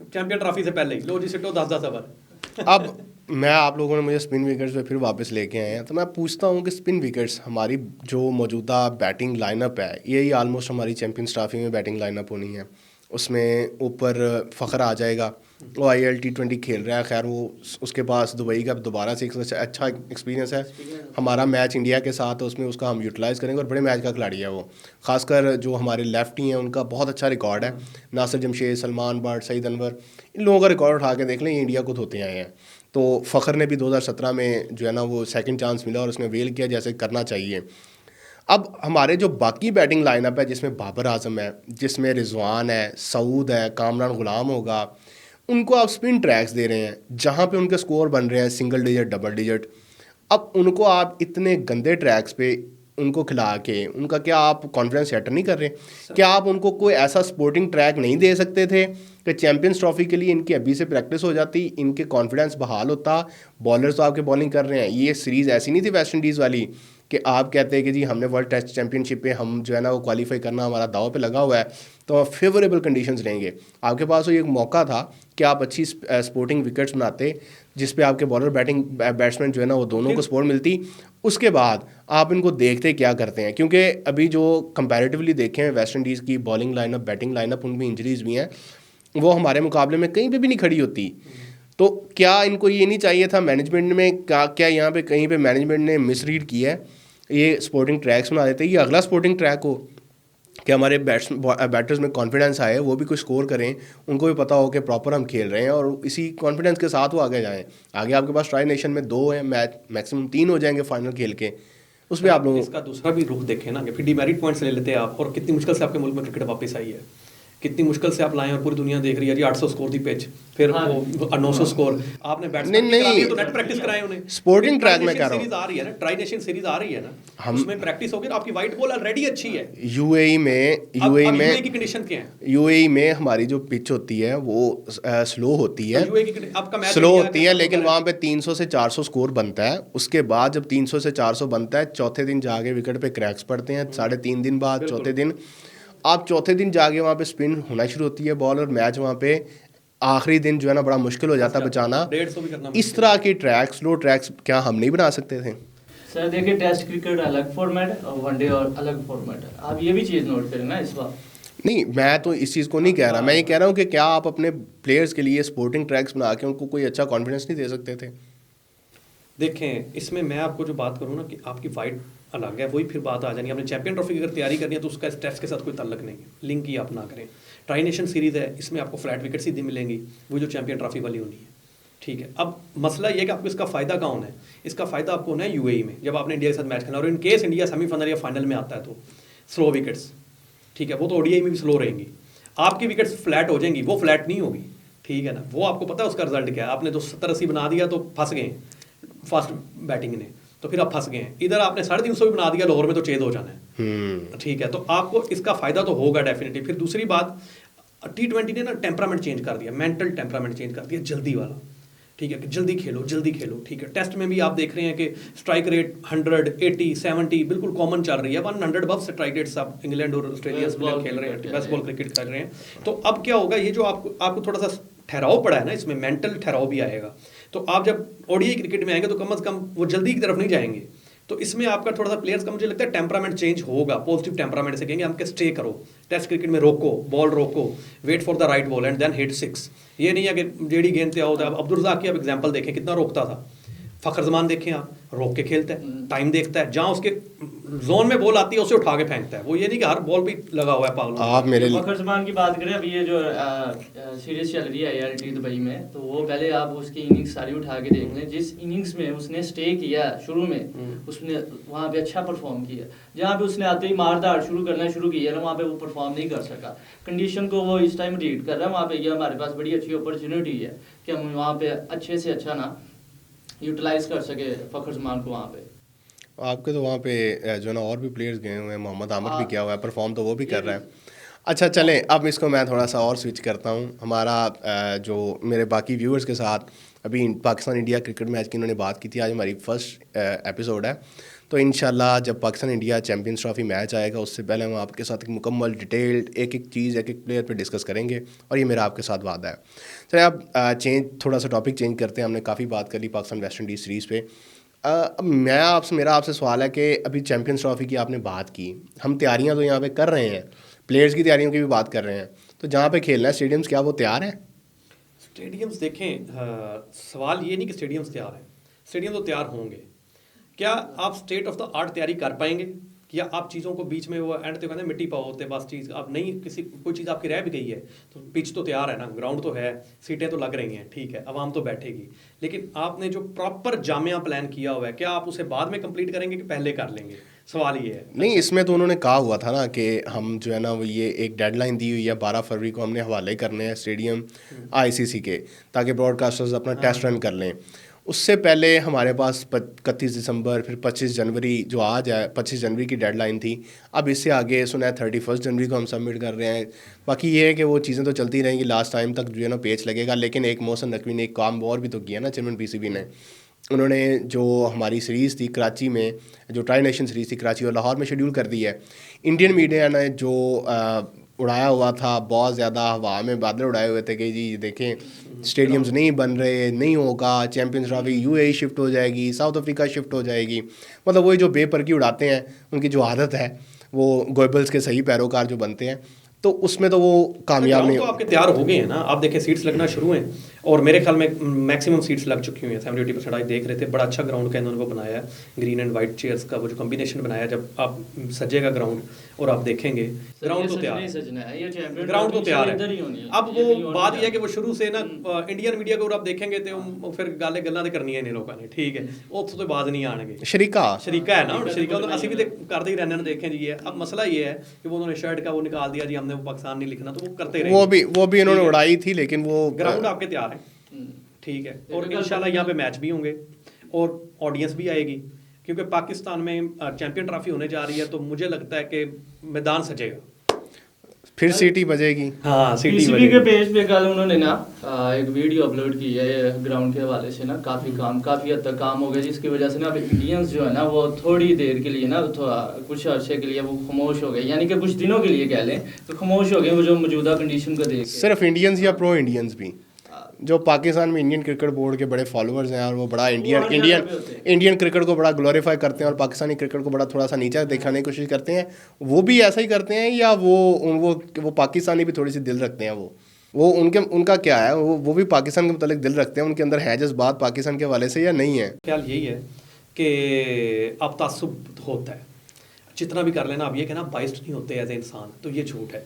चैंपियन ट्रॉफी से पहले ही, लो जी सिटो 10-10 ओवर। अब मैं आप लोगों ने मुझे स्पिन विकेट्स पे फिर वापस लेके आए हैं, तो मैं पूछता हूँ कि स्पिन विकेट्स हमारी जो मौजूदा बैटिंग लाइनअप है, यही आलमोस्ट हमारी चैंपियंस ट्रॉफी में बैटिंग लाइनअप होनी है। उसमें ऊपर फ़खर आ जाएगा, वो IL T20 खेल रहा है, खैर वो उसके पास दुबई का दोबारा से एक अच्छा एक्सपीरियंस है। हमारा मैच इंडिया के साथ है, उसमें उसका हम यूटिलाइज़ करेंगे, और बड़े मैच का खिलाड़ी है वो। ख़ासकर जो हमारे लेफ्टी हैं उनका बहुत अच्छा रिकॉर्ड है, नासिर जमशेद, सलमान बट, सईद अनवर, इन लोगों का रिकॉर्ड उठा के देख लें, ये इंडिया को धोते आए हैं। तो फ़खर ने भी 2017 में जो है ना वो सेकंड चांस मिला और उसने वेल किया जैसे करना चाहिए। अब हमारे जो बाकी बैटिंग लाइनअप है, जिसमें बाबर आजम है, जिसमें रिजवान है, सऊद है, कामरान गुलाम होगा, उनको आप स्पिन ट्रैक्स दे रहे हैं जहाँ पे उनके स्कोर बन रहे हैं सिंगल डिजिट, डबल डिजिट। अब उनको आप इतने गंदे ट्रैक्स पे उनको खिला के उनका क्या आप कॉन्फिडेंस सेट नहीं कर रहे? क्या आप उनको कोई ऐसा स्पोर्टिंग ट्रैक नहीं दे सकते थे कि चैंपियंस ट्रॉफी के लिए इनकी अभी से प्रैक्टिस हो जाती, इनके कॉन्फिडेंस बहाल होता? बॉलर्स तो आपके बॉलिंग कर रहे हैं, ये सीरीज़ ऐसी नहीं थी वेस्ट इंडीज़ वाली कि आप कहते हैं कि जी हमने वर्ल्ड टेस्ट चैंपियनशिप पे हम जो है ना वो क्वालिफाई करना हमारा दाव पे लगा हुआ है, तो फेवरेबल कंडीशंस रहेंगे। आपके पास तो ये एक मौका था कि आप अच्छी स्पोर्टिंग विकेट्स बनाते, जिस पे आपके बॉलर बैट्समैन जो है ना वो दोनों को सपोर्ट मिलती। उसके बाद आप इनको देखते क्या करते हैं, क्योंकि अभी जो कंपैरेटिवली देखें वेस्ट इंडीज़ की बॉलिंग लाइनअप, बैटिंग लाइनअप, उनमें इंजरीज भी हैं, वो हमारे मुकाबले में कहीं पे भी नहीं खड़ी होती। तो क्या इनको ये नहीं चाहिए था मैनेजमेंट में, क्या यहाँ पे कहीं पे मैनेजमेंट ने मिसरीड किया है? ये स्पोर्टिंग ट्रैक्स बना देते, ये अगला स्पोर्टिंग ट्रैक हो कि हमारे बैटर्स में कॉन्फिडेंस आए, वो भी कुछ स्कोर करें, उनको भी पता हो कि प्रॉपर हम खेल रहे हैं, और इसी कॉन्फिडेंस के साथ वो आगे जाएं। आगे आपके पास ट्राई नेशन में 2 हैं मैच, मैक्सिमम 3 हो जाएंगे फाइनल खेल के, उसमें आप लोगों इसका दूसरा भी रुख देखें ना कि फिर डिमेरिट पॉइंट्स ले लेते हैं आप, और कितनी मुश्किल से आपके मुल्क में क्रिकेट वापस आई है, कितनी मुश्किल से आप लाएं, और पूरी दुनिया देख रही है जी 800 स्कोर दी पिच, फिर वो 900 स्कोर आपने बैट्समैन नहीं तो नेट प्रैक्टिस कराए उन्हें। स्पोर्टिंग ट्रैक में कह रहा हूं, सीरीज आ रही है ना, ट्राई नेशन सीरीज आ रही है ना, उसमें प्रैक्टिस होगी, आपकी वाइट बॉल ऑलरेडी अच्छी है। यूएई में की कंडीशन क्या है? यूएई में हमारी जो पिच होती है वो स्लो होती है, स्लो होती है, लेकिन वहाँ पे 300 से 400 स्कोर बनता है। उसके बाद जब 300 से 400 बनता है, चौथे दिन जाके विकेट पे क्रैक्स पड़ते हैं, 3.5 दिन बाद चौथे दिन आप चौथे दिन जाके वहाँ पे स्पिन होना शुरू होती है बॉल, और मैच वहाँ पे आखिरी दिन जो है ना बड़ा मुश्किल हो जाता है बचाना। इस तरह की ट्रैक, स्लो ट्रैक्स क्या हम नहीं बना सकते थे? सर देखिए, टेस्ट क्रिकेट अलग फॉर्मेट है और वनडे और अलग फॉर्मेट है, आप ये भी चीज़ नोट करें ना इस बार। नहीं, मैं तो इस चीज़ को नहीं कह रहा, मैं ये कह रहा हूँ कि क्या आप अपने प्लेयर्स के लिए स्पोर्टिंग ट्रैक्स बना के उनको कोई अच्छा कॉन्फिडेंस नहीं दे सकते थे? देखें, इसमें मैं आपको जो बात करूँ ना कि आपकी वाइड अलग है, वही फिर बात आ जानी है। आपने चैंपियन ट्रॉफी की अगर तैयारी करनी है तो उसका टेस्ट के साथ कोई ताल्लुक नहीं है, लिंक ही आप ना करें। ट्राई नेशन सीरीज़ है, इसमें आपको फ्लैट विकेट सीधी मिलेंगी, वो जो चैंपियन ट्रॉफी वाली होनी है, ठीक है। अब मसला ये कि आपको इसका फ़ायदा कहाँ होना है? इसका फ़ायदा आपको होना है यूएई में, जब आपने इंडिया के साथ मैच खेलना, और इन केस इंडिया सेमीफाइनल या फाइनल में आता है तो स्लो विकेट्स, ठीक है, वो तो ओडीआई में भी स्लो रहेंगी, आपकी विकेट्स फ्लैट हो जाएंगी, वो फ्लैट नहीं होगी, ठीक है ना। वो आपको पता है उसका रिजल्ट क्या है, आपने तो 70-80 बना दिया तो फंस गए फास्ट बैटिंग ने, तो फिर आप फंस गए हैं। इधर आपने 350 भी बना दिया, लाहौर में तो चेद हो जाना है, ठीक है। तो आपको इसका फ़ायदा तो होगा डेफिनेटली। फिर दूसरी बात, T20 ने ना टेम्परामेंट चेंज कर दिया, मेंटल टेम्परामेंट चेंज कर दिया, जल्दी वाला, ठीक है, कि जल्दी खेलो, ठीक है। टेस्ट में भी आप देख रहे हैं कि स्ट्राइक रेट 100, 80, 70 बिल्कुल कॉमन चल रही है, 100 अबव स्ट्राइक रेट सब इंग्लैंड और ऑस्ट्रेलिया खेल रहे हैं, बेस्ट बॉल क्रिकेट कर रहे हैं। तो अब क्या होगा, ये जो आपको थोड़ा सा ठहराव पड़ा है ना, इसमें मेंटल ठहराव भी आएगा। तो आप जब ओडीआई क्रिकेट में आएंगे तो कम से कम वो जल्दी की तरफ नहीं जाएंगे। तो इसमें आपका थोड़ा सा प्लेयर्स का मुझे लगता है टेम्परामेंट चेंज होगा, पॉजिटिव टेम्परामेंट से कहेंगे हमके स्टे करो, टेस्ट क्रिकेट में रोको, बॉल रोको, wait for the right ball and then hit 6। ये नहीं है कि जेडी गेंद पे आओ। तो अब्दुल रज़ाक की आप एग्जांपल देखें कितना रोकता था, फ़खर जमान देखें आप, रोक के खेलता है, टाइम देखता है, जहाँ उसके जोन में बॉल आती है उसे उठा के फेंकता है। वो ये नहीं कि हर बॉल पे लगा हुआ है पागल। आप मेरे फ़खर जमान की बात करें, अभी ये जो सीरीज चल रही है IRT दुबई में, तो वो पहले आप उसकी इनिंग्स सारी उठा के देख लें। जिस इनिंग्स में उसने स्टे किया शुरू में, उसने वहाँ पे अच्छा परफॉर्म किया। जहाँ पे उसने आते ही मार धाड़ शुरू करना शुरू किया ना, वहाँ पे वो परफॉर्म नहीं कर सका। कंडीशन को वो इस टाइम रीड कर रहा है वहाँ पे, ये हमारे पास बड़ी अच्छी अपॉर्चुनिटी है कि हम वहाँ पे अच्छे से अच्छा ना यूटिलाइज कर सके फ़खर जमान को वहाँ पे। आपके तो वहाँ पे जो है ना और भी प्लेयर्स गए हुए हैं, मोहम्मद आमिर भी किया हुआ है, परफॉर्म तो वो भी कर रहा है। अच्छा चलें, अब इसको मैं थोड़ा सा और स्विच करता हूँ। हमारा जो मेरे बाकी व्यूअर्स के साथ अभी पाकिस्तान इंडिया क्रिकेट मैच की इन्होंने बात की थी, आज हमारी फर्स्ट एपिसोड है। तो इंशाल्लाह जब Pakistan India champions trophy match आएगा उससे पहले हम आपके साथ एक मुकम्मल डिटेल्ड एक एक चीज़ एक एक प्लेयर पे डिस्कस करेंगे, और ये मेरा आपके साथ वादा है। चलिए अब थोड़ा सा टॉपिक चेंज करते हैं। हमने काफ़ी बात कर ली पाकिस्तान वेस्ट इंडीज़ सीरीज़ पे। अब मेरा आपसे सवाल है कि अभी चैम्पियंस ट्रॉफी की आपने बात की, हम तैयारियां तो यहाँ पे कर रहे हैं, प्लेयर्स की तैयारियों की भी बात कर रहे हैं, तो जहाँ पे खेलना है स्टेडियम्स, क्या वो तैयार हैं? स्टेडियम्स देखें, सवाल ये नहीं कि स्टेडियम्स तैयार हैं, स्टेडियम तो तैयार होंगे। क्या आप स्टेट ऑफ द आर्ट तैयारी कर पाएंगे, या आप चीज़ों को बीच में वो एंड तो कहते हैं मिट्टी पाओ होते बस चीज़ आप नहीं, किसी कोई चीज़ आपकी रह भी गई है तो पिच तो तैयार है ना, ग्राउंड तो है, सीटें तो लग रही हैं, ठीक है, आवाम तो बैठेगी, लेकिन आपने जो प्रॉपर जामिया प्लान किया हुआ है क्या आप उसे बाद में कंप्लीट करेंगे कि पहले कर लेंगे? सवाल ये है। नहीं, इसमें तो उन्होंने कहा हुआ था ना कि हम जो है ना वो ये एक डेडलाइन दी हुई है 12 फरवरी को हमने हवाले करने हैं स्टेडियम ICC के, ताकि ब्रॉडकास्टर्स अपना टेस्ट रन कर लें। उससे पहले हमारे पास 31 दिसंबर फिर 25 जनवरी जो आज है 25 जनवरी की डेडलाइन थी। अब इससे आगे सुना है 31 जनवरी को हम सबमिट कर रहे हैं। बाकी ये है कि वो चीज़ें तो चलती रहेंगी, लास्ट टाइम तक जो है ना पेच लगेगा। लेकिन एक मोहसिन नकवी ने एक काम और भी तो किया ना, चेयरमैन PCB ने, उन्होंने जो हमारी सीरीज़ थी कराची में, जो ट्राई नेशन सीरीज़ थी कराची और लाहौर में शेड्यूल कर दी है। इंडियन मीडिया ने जो उड़ाया हुआ था, बहुत ज़्यादा हवा में बादल उड़ाए हुए थे कि जी देखें स्टेडियम्स नहीं बन रहे, नहीं होगा, चैम्पियंस ट्रॉफी UAE शिफ्ट हो जाएगी, साउथ अफ्रीका शिफ्ट हो जाएगी। मतलब वही जो बेपरकी उड़ाते हैं, उनकी जो आदत है वो गोएबल्स के सही पैरोकार जो बनते हैं, तो उसमें तो वो कामयाब नहीं। तो आपके तैयार हो गए हैं ना, आप देखें सीट्स लगना शुरू हैं और मेरे ख्याल में मैक्सिमम सीट्स लग चुकी हुई हैं, 70-80% आज देख रहे थे। बड़ा अच्छा ग्राउंड का इन्होंने वो बनाया है, ग्रीन एंड वाइट चेयर्स का वो जो कॉम्बिनेशन बनाया है। जब आप सजेगा ग्राउंड और आप देखेंगे ग्राउंड तो तैयार है, ग्राउंड तो तैयार है। अब वो बात यह है कि वो शुरू से ना इंडियन मीडिया को आप देखेंगे तो फिर गाले गल्लां तो करनी है इन लोगों ने, ठीक है, उत्थों तो बाज नहीं आएंगे। शरीका है ना, शरीका तो असं भी करते ही रहने देखें जी है। अब मसला ये है कि वो उन्होंने शर्ट का वो निकाल दिया जी, हमने वो पाकिस्तान नहीं लिखना, तो वो करते रहे। वो भी इन्होंने उड़ाई थी, लेकिन वो ग्राउंड आपके तैयार है, ठीक है। और इंशाल्लाह यहाँ पे मैच भी होंगे और ऑडियंस भी आएगी, क्योंकि पाकिस्तान में चैंपियन ट्रॉफी होने जा रही है, तो मुझे लगता है कि मैदान सजेगा, फिर सीटी बजेगी। हाँ, सीटी PCB के पेज पे कल उन्होंने ना एक वीडियो अपलोड की है ग्राउंड के हवाले से ना, काफ़ी हद तक काम हो गया, जिसकी वजह से ना इंडियंस जो है ना वो थोड़ी देर के लिए ना थोड़ा कुछ अर्से के लिए वो खामोश हो गए, यानी कि कुछ दिनों के लिए कह लें तो खामोश हो गए वो जो मौजूदा कंडीशन को देख। सिर्फ इंडियंस या प्रो इंडियंस भी, जो पाकिस्तान में इंडियन क्रिकेट बोर्ड के बड़े फॉलोअर्स हैं और वो बड़ा इंडियन क्रिकेट को बड़ा ग्लोरीफाई करते हैं और पाकिस्तानी क्रिकेट को बड़ा थोड़ा सा नीचा दिखाने की कोशिश करते हैं, वो भी ऐसा ही करते हैं, या वो पाकिस्तानी भी थोड़ी सी दिल रखते हैं? वो उनका क्या है, वो भी पाकिस्तान के मतलब दिल रखते हैं, उनके अंदर है जज्बात पाकिस्तान के हवाले से या नहीं है? ख्याल यही है कि अब तासुब होता है, जितना भी कर लेना, अब ये कहना बाइस्ड नहीं होते एज ए इंसान, तो ये झूठ है।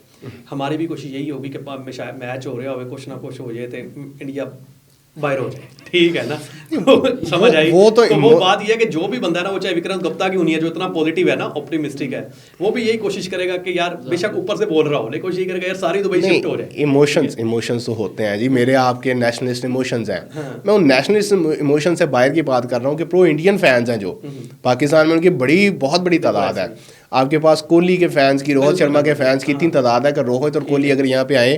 हमारी भी कोशिश यही होगी कि शायद मैच हो रहा हो, कुछ ना कुछ हो जाए तो इंडिया बाहर हो जाए, ठीक है ना। समझ आई? वो बात ये है कि जो भी बंदा है ना, वो चाहे विक्रम गुप्ता की होनी है, जो इतना पॉजिटिव है ना, ऑप्टिमिस्टिक है, वो भी यही कोशिश करेगा कि यार बेशक ऊपर से बोल रहा हो, लेकिन कोशिश यही करेगा यार सारी दुबई शिफ्ट हो जाए। इमोशंस तो होते हैं जी, मेरे आपके नेशनलिस्ट इमोशंस हैं। मैं उन नेशनलिस्ट इमोशन से बाहर की बात कर रहा हूँ कि प्रो इंडियन फैंस हैं जो पाकिस्तान में, उनकी बहुत बड़ी तादाद है। आपके पास कोहली के फैंस की, रोहित शर्मा के फैंस की इतनी तादाद है कि रोहित और कोहली अगर यहाँ पे आए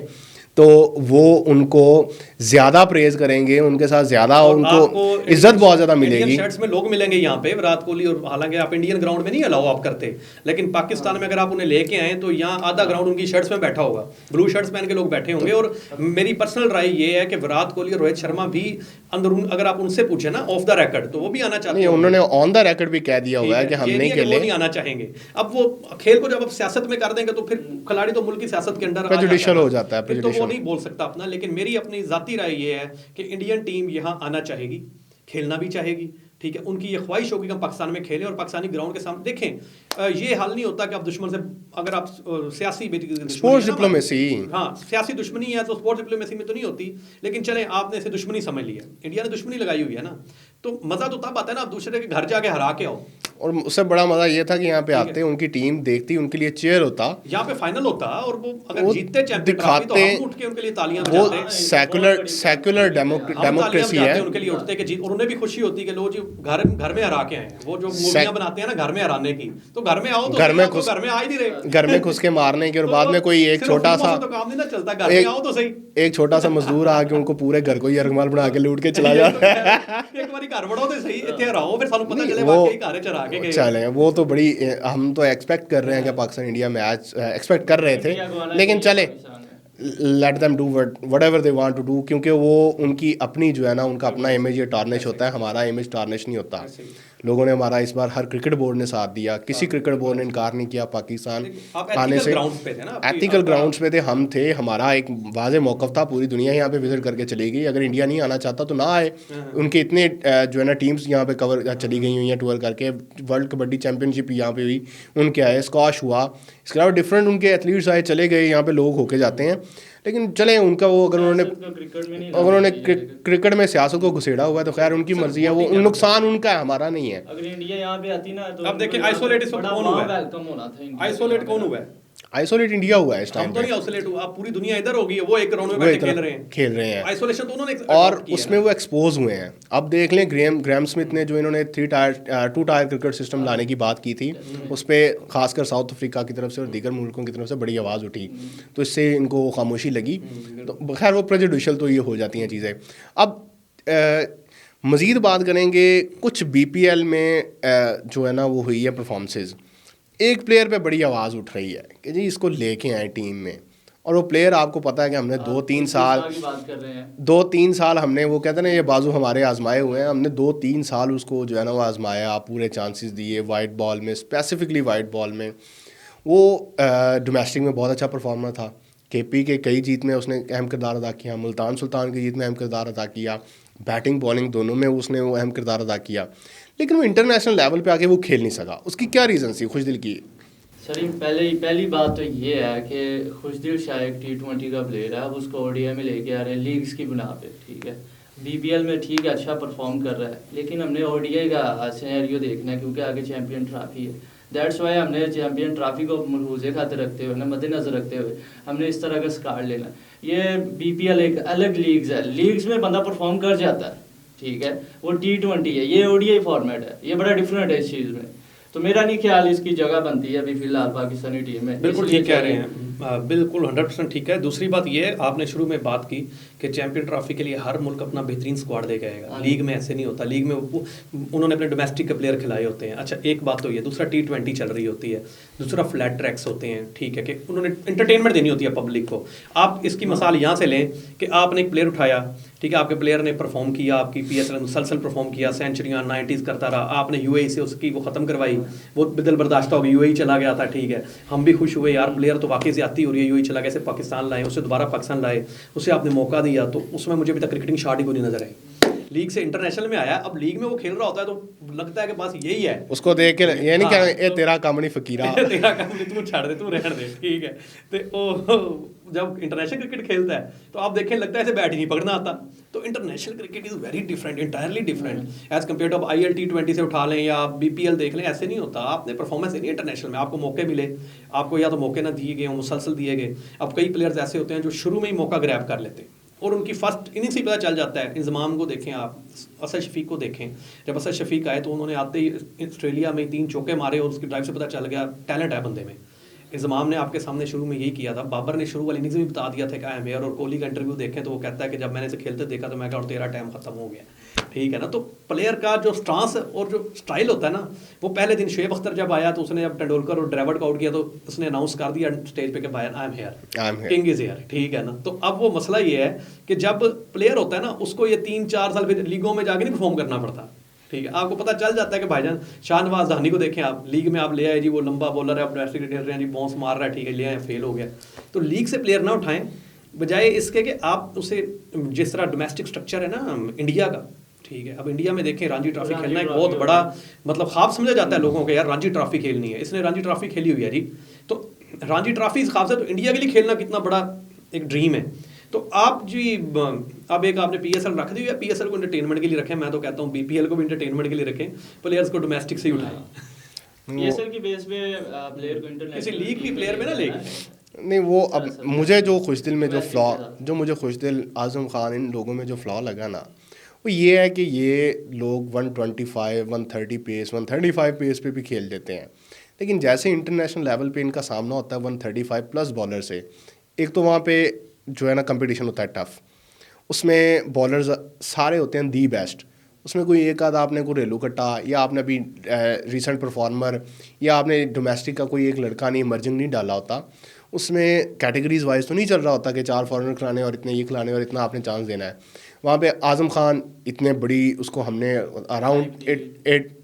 तो वो उनको ज़्यादा प्रेज करेंगे, उनके साथ ज़्यादा और उनको आपको इज्जत बहुत ज़्यादा इंडियन मिलेगी। शर्ट्स में लोग मिलेंगे यहाँ पे विराट कोहली, और हालांकि आप इंडियन ग्राउंड में नहीं अलाउ आप करते, लेकिन पाकिस्तान में अगर आप उन्हें लेके आए तो यहाँ आधा ग्राउंड उनकी शर्ट्स में बैठा होगा, ब्लू शर्ट्स पहन के लोग बैठे होंगे। और मेरी पर्सनल राय ये है कि विराट कोहली और रोहित शर्मा भी अंदर, अगर आप उनसे पूछे ना ऑफ द रिकॉर्ड, तो वो भी आना चाहते नहीं, हैं। उन्होंने ऑन द रिकॉर्ड भी कह दिया हुआ है कि हम ये नहीं है कि वो खेले। नहीं आना चाहेंगे। अब वो खेल को जब आप सियासत में कर देंगे तो फिर खिलाड़ी तो मुल्क की सियासत के अंदर प्रेजुडिशियल हो जाता है, फिर तो वो प्रेजुडिशियल। नहीं बोल सकता अपना। लेकिन मेरी अपनी जाती राय ये है कि इंडियन टीम यहाँ आना चाहेगी, खेलना भी चाहेगी, ठीक है। उनकी ये ख्वाहिश होगी कि हम पाकिस्तान में खेलें और पाकिस्तानी ग्राउंड के सामने देखें। ये हाल नहीं होता कि आप दुश्मन से, अगर आप सियासी स्पोर्ट्स डिप्लोमेसी, हाँ सियासी दुश्मनी है तो स्पोर्ट्स डिप्लोमेसी में तो नहीं होती, लेकिन चले आपने इसे दुश्मनी समझ लिया, इंडिया ने दुश्मनी लगाई हुई है ना, तो मजा तो तब आता है ना आप दूसरे के घर जाके हरा के आओ। और उससे बड़ा मजा ये था कि यहाँ पे आते, उनकी टीम देखती, उनके लिए चेयर होता, यहाँ पे फाइनल होता, और वो अगर वो जीतते चैंपियन ट्रॉफी तो हम उठ के उनके लिए तालियां वो बजाते, सेकुलर डेमोक्रेसी है उनके लिए उठते कि जीत, और उन्हें भी खुशी होती कि लो जी घर में हरा के आए हैं। वो जो मूवियां बनाते हैं ना घर में हराने की, तो घर में आओ, तो घर में आ ही नहीं रहे, घर में घुस के मारने की, और बाद में कोई एक छोटा सा तो काम नहीं ना चलता, घर में आओ तो सही। एक छोटा सा मजदूर आके उनको पूरे घर को यरगमाल बना के लूट के चला जाता है। एक बारी घर बढ़ाओ तो सही, इतने हराओ, फिर सानू पता चले वो वाकई घर चढ़ा के गए। चले, वो तो बड़ी, हम तो एक्सपेक्ट कर रहे हैं कि पाकिस्तान इंडिया मैच एक्सपेक्ट कर रहे थे, लेकिन चले let them do whatever they want to do, क्योंकि वो उनकी अपनी जो है ना, उनका अपना इमेज ये टार्निश होता है, हमारा इमेज टार्निश नहीं होता। लोगों ने हमारा इस बार हर क्रिकेट बोर्ड ने साथ दिया, किसी क्रिकेट बोर्ड ने इनकार नहीं किया पाकिस्तान आने से। एथिकल ग्राउंड्स पे थे, हम थे, हमारा एक वाज़े मौक़िफ़ था, पूरी दुनिया यहाँ पे विजिट करके चली गई। अगर इंडिया नहीं आना चाहता तो ना आए, उनके इतने जो है ना टीम्स यहाँ पे कवर चली गई हुई हैं टूर करके। वर्ल्ड कबड्डी चैम्पियनशिप यहाँ पे हुई, उनके आए, स्कॉश हुआ, इसके अलावा डिफरेंट उनके एथलीट्स आए, चले गए, यहाँ पे लोग होके जाते हैं। लेकिन चले उनका वो, अगर उन्होंने क्रिकेट में सियासत को घुसेड़ा हुआ है तो खैर उनकी मर्जी है, वो नुकसान उनका है, हमारा नहीं है। अगर इंडिया यहाँ पे आती ना तो अब देखिए आइसोलेट कौन हुआ है, वेलकम होना था। आइसोलेट कौन हुआ है? आइसोलेट इंडिया हुआ है इस टाइम हम तो पे। नहीं आइसोलेट हुआ, पूरी दुनिया इधर होगी, वो एक ग्राउंड में बैठे खेल रहे हैं। आइसोलेशन तो उन्होंने और उसमें वो एक्सपोज हुए हैं। अब देख लें ग्रैम स्मिथ ने जो इन्होंने 2 टायर क्रिकेट सिस्टम लाने की बात की थी, उस पर खासकर साउथ अफ्रीका की तरफ से और दीगर मुल्कों की तरफ से बड़ी आवाज़ उठी, तो इससे इनको खामोशी लगी। तो खैर वो प्रेजुडिशियल तो ये हो जाती हैं चीज़ें। अब मज़ीद बात करेंगे कुछ BPL में जो है ना वो हुई है परफॉर्मेंसेस। एक प्लेयर पे बड़ी आवाज़ उठ रही है कि जी इसको लेके आए टीम में, और वो प्लेयर आपको पता है कि हमने 2-3 साल हमने, वो कहते हैं ना ये बाजू हमारे आजमाए हुए हैं, हमने 2-3 साल उसको जो है ना वो आजमाया, पूरे चांसेस दिए वाइट बॉल में, स्पेसिफिकली वाइट बॉल में। वो डोमेस्टिक में बहुत अच्छा परफॉर्मर था, KP के कई जीत में उसने अहम किरदार अदा किया, मुल्तान सुल्तान की जीत में अहम किरदार अदा किया, बैटिंग बॉलिंग दोनों में उसने वो अहम किरदार अदा किया, लेकिन वो इंटरनेशनल लेवल पे आके वो खेल नहीं सका। उसकी क्या रीज़न थी खुशदिल की? सर पहली बात तो ये है कि खुशदिल शाह एक T20 का प्लेयर है, अब उसको ODI में लेके आ रहे हैं लीग्स की बुना पे, ठीक है। BPL में ठीक है अच्छा परफॉर्म कर रहा है, लेकिन हमने ODI का सिनेरियो देखना है क्योंकि आगे चैम्पियन ट्रॉफी है। दैट्स वाई हमने चैम्पियन ट्रॉफी को मलहूज़े खाते रखते हुए, मद्देनजर रखते हुए हमने इस तरह का स्कार्ड लेना। ये BPL एक अलग लीग्स है, लीग्स में बंदा परफॉर्म कर जाता है, ठीक है, वो T20 है, ये ODI फॉर्मेट है, ये बड़ा डिफरेंट है इस चीज़ में। तो मेरा नहीं ख्याल इसकी जगह बनती है अभी फिलहाल पाकिस्तानी टीम में। बिल्कुल ठीक कह रहे हैं, बिल्कुल 100% ठीक है। दूसरी बात ये है, आपने शुरू में बात की कि चैंपियन ट्रॉफी के लिए हर मुल्क अपना बेहतरीन स्क्वाड दे आएगा, लीग में ऐसे नहीं होता। लीग में उन्होंने अपने डोमेस्टिक के प्लेयर खिलाए होते हैं। अच्छा एक बात तो ये, दूसरा T20 चल रही होती है, दूसरा फ्लैट ट्रैक्स होते हैं, ठीक है, कि उन्होंने इंटरटेनमेंट देनी होती है पब्लिक को। आप इसकी मिसाल यहाँ से लें कि आपने एक प्लेयर उठाया, ठीक है, आपके प्लेयर ने परफॉर्म किया, आपकी PSL मुसलसल परफॉर्म किया, सेंचुरियाँ 90s करता रहा, आपने UAE से उसकी वो ख़त्म करवाई, वो दिल बर्दाश्त हो गई, UAE चला गया था, ठीक है, हम भी खुश हुए यार प्लेयर तो वाकई ज़्यादती हो रही है, UAE चला गया, से पाकिस्तान लाए, उसे दोबारा पाकिस्तान लाए, उसे आपने मौका दिया, तो उसमें मुझे अभी तक क्रिकेटिंग शॉट ही कोई नहीं नजर आई। लीग से इंटरनेशनल में आया, अब लीग में वो खेल रहा होता है तो लगता है कि बस यही है, उसको देख के ये नहीं कहना ये तेरा काम नहीं फकीरा, तेरा काम नहीं, तू छाड़ दे, तू रहने दे, ठीक है। तो जब इंटरनेशनल क्रिकेट खेलता है तो आप देखें लगता है ऐसे बैट ही नहीं पकड़ना आता। तो international cricket is very different, entirely different as compared to IL T20 से उठा लें या BPL देख लें, ऐसे नहीं होता। आपने परफॉर्मेंस नहीं इंटरनेशनल में, आपको मौके मिले, आपको या तो मौके ना दिए गए, मुसलसल दिए गए। अब कई प्लेयर्स ऐसे होते हैं जो शुरू में ही मौका ग्रैब कर लेते हैं और उनकी फर्स्ट इनिंग्स ही पता चल जाता है। इंजमाम को देखें आप, असद शफीक को देखें, जब असद शफीक आए तो उन्होंने आते ही ऑस्ट्रेलिया में 3 चौके मारे और उसकी ड्राइव से पता चल गया टैलेंट है बंदे में। इंजमाम ने आपके सामने शुरू में यही किया था, बाबर ने शुरू वाली इनिंग्स में बता दिया था कि आई एम हियर, और कोहली का इंटरव्यू देखें तो वो कहता है कि जब मैंने इसे खेलते देखा तो मैं कहा और तेरा टाइम खत्म हो गया, ठीक है ना। तो प्लेयर का जो स्टांस और जो स्टाइल होता है ना, वो पहले दिन शोएब अख्तर जब आया तो उसने अब तेंदुलकर और ड्रेविड को आउट किया तो उसने अनाउंस कर दिया स्टेज पे कि भाई I am here, king is here, ठीक है ना। तो अब वो मसला ये है कि जब प्लेयर होता है ना उसको ये 3-4 साल फिर लीगों में जाके नहीं परफॉर्म करना पड़ता, ठीक है। आपको पता चल जाता है कि भाईजान शाहनवाज धानी को देखें आप, लीग में आप ले आए जी, वो लंबा बॉलर है, आप डोमेस्टिक खेल रहे हैं जी, बाउंस मार रहा है, ठीक है, ले आए, फेल हो गया। तो लीग से प्लेयर ना उठाएं, बजाय इसके कि आप उसे, जिस तरह डोमेस्टिक स्ट्रक्चर है ना इंडिया का, ठीक है, अब इंडिया में देखें रणजी ट्रॉफी खेलना एक बहुत बड़ा मतलब ख्वाब समझा जाता है लोगों को, यार रणजी ट्रॉफी खेलनी है, इसने रणजी ट्रॉफी खेली हुई है जी। तो रणजी ट्रॉफी इस ख्वाब से तो इंडिया के लिए खेलना कितना बड़ा एक ड्रीम है। तो आप जी अब एक आपने पीएसएल रख दी है, पीएसएल को एंटरटेनमेंट के लिए रखें, मैं तो कहता हूँ बीपीएल को भी एंटरटेनमेंट के लिए रखें, प्लेयर्स को डोमेस्टिक से ही उठाएं, पीएसएल की बेस पे प्लेयर को इंटरनेशनल किसी लीग की प्लेयर में ना लेके। नहीं वो अब मुझे जो खुशदिल में जो फ्लॉ, जो मुझे खुशदिल आज़म खान इन लोगों में जो फ्लॉ लगा ना, वो ये है कि ये लोग 125 130 पेस 135 पेस पे भी खेल देते हैं, लेकिन जैसे इंटरनेशनल लेवल पे इनका सामना होता है 135 प्लस बॉलर से, एक तो वहाँ पे जो है ना कंपटीशन होता है टफ, उसमें बॉलर्स सारे होते हैं दी बेस्ट, उसमें कोई एक आधा आपने कोई रेलू कट्टा या आपने अभी रिसेंट परफॉर्मर या आपने डोमेस्टिक का कोई एक लड़का नहीं इमर्जिंग नहीं डाला होता, उसमें कैटेगरीज वाइज तो नहीं चल रहा होता कि 4 फॉरनर खिलाने और इतने ये खिलाने और इतना आपने चांस देना है। वहाँ पे आज़म खान इतने बड़ी, उसको हमने अराउंड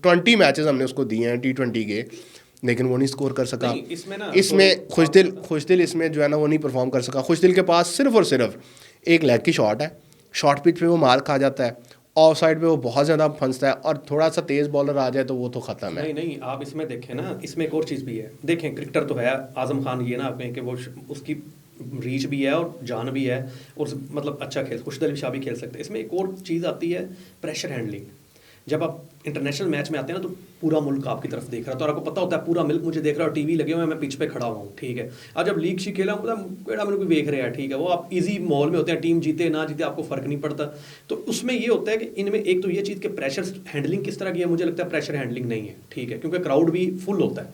20 मैचेस हमने उसको दिए हैं T20 के, लेकिन वो नहीं स्कोर कर सका। इसमें खुशदिल इसमें जो है ना वो नहीं परफॉर्म कर सका। खुशदिल के पास सिर्फ और सिर्फ एक लेग की शॉट है, शॉर्ट पिच पे वो मार खा जाता है, ऑफ साइड पे वो बहुत ज़्यादा फंसता है, और थोड़ा सा तेज़ बॉलर आ जाए तो वो तो ख़त्म है। नहीं आप इसमें देखें ना, इसमें एक और चीज़ भी है, देखें क्रिकेटर तो है आज़म खान, ये ना आप कहें कि वो उसकी रीच भी है और जान भी है और मतलब अच्छा खेल, खुशदिल शाह भी खेल सकते हैं। इसमें एक और चीज़ आती है प्रेशर हैंडलिंग। जब आप इंटरनेशनल मैच में आते हैं ना तो पूरा मुल्क आपकी तरफ देख रहा है, तो आपको पता होता है पूरा मुल्क मुझे देख रहा है और टीवी लगे हुए हैं, मैं पिच पे खड़ा हुआ हूँ, ठीक है। अब जब लीग शी खेला बेड़ा मैंने कोई देख रहा है, ठीक है, वो आप इजी माहौल में होते हैं, टीम जीते ना जीते आपको फ़र्क नहीं पड़ता। तो उसमें ये होता है कि इनमें एक तो ये चीज़ कि प्रेशर हैंडलिंग किस तरह की है, मुझे लगता है प्रेशर हैंडलिंग नहीं है, ठीक है, क्योंकि क्राउड भी फुल होता है,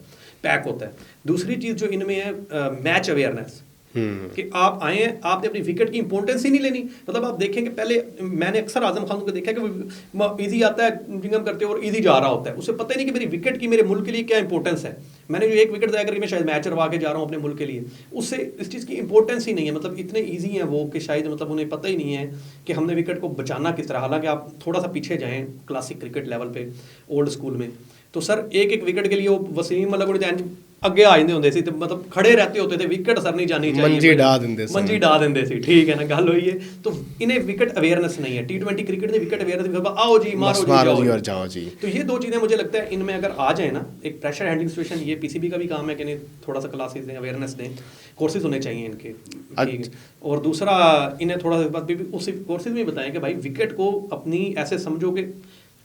पैक होता है। दूसरी चीज़ जो इनमें है मैच अवेयरनेस, कि आप आए हैं, आपने अपनी विकेट की इंपॉर्टेंस ही नहीं लेनी। मतलब आप देखेंगे पहले मैंने अक्सर आजम खान को देखा कि वो इजी आता है जिंगम करते और इजी जा रहा होता है, उसे पता ही नहीं कि मेरी विकेट की मेरे मुल्क के लिए क्या इंपॉर्टेंस है। मैंने जो एक विकेट तय करके मैं शायद मैच करवा के जा रहा हूँ अपने मुल्क के लिए, उससे इस चीज़ की इंपॉर्टेंस ही नहीं है। मतलब इतने ईजी हैं वो कि शायद मतलब उन्हें पता ही नहीं है कि हमने विकेट को बचाना किस तरह। हालांकि आप थोड़ा सा पीछे जाएँ क्लासिक क्रिकेट लेवल पे, ओल्ड स्कूल में, तो सर एक विकेट के लिए वो वसीम मतलब अगे आ जाते होंगे सी, मतलब खड़े रहते होते थे, विकेट सर नहीं जानी चाहिए, मंजी डा देंगे सी, ठीक है ना, गल हुई है। तो इन्हें विकेट अवेयरनेस नहीं है। T20 क्रिकेट ने विकेट अवेयरनेस, आओ जी मारो जी और जाओ जी। तो ये दो चीज़ें मुझे लगता है इनमें अगर आ जाए ना, एक प्रेशर हैंडलिंग सिचुएशन, ये पीसीबी का भी काम है कि नहीं थोड़ा सा क्लासेस दें, अवेयरनेस दें, कोर्सेज होने चाहिए इनके, ठीक है। और दूसरा इन्हें थोड़ा सा बात भी उसी कोर्सेज में बताएं कि भाई विकेट को अपनी ऐसे समझो कि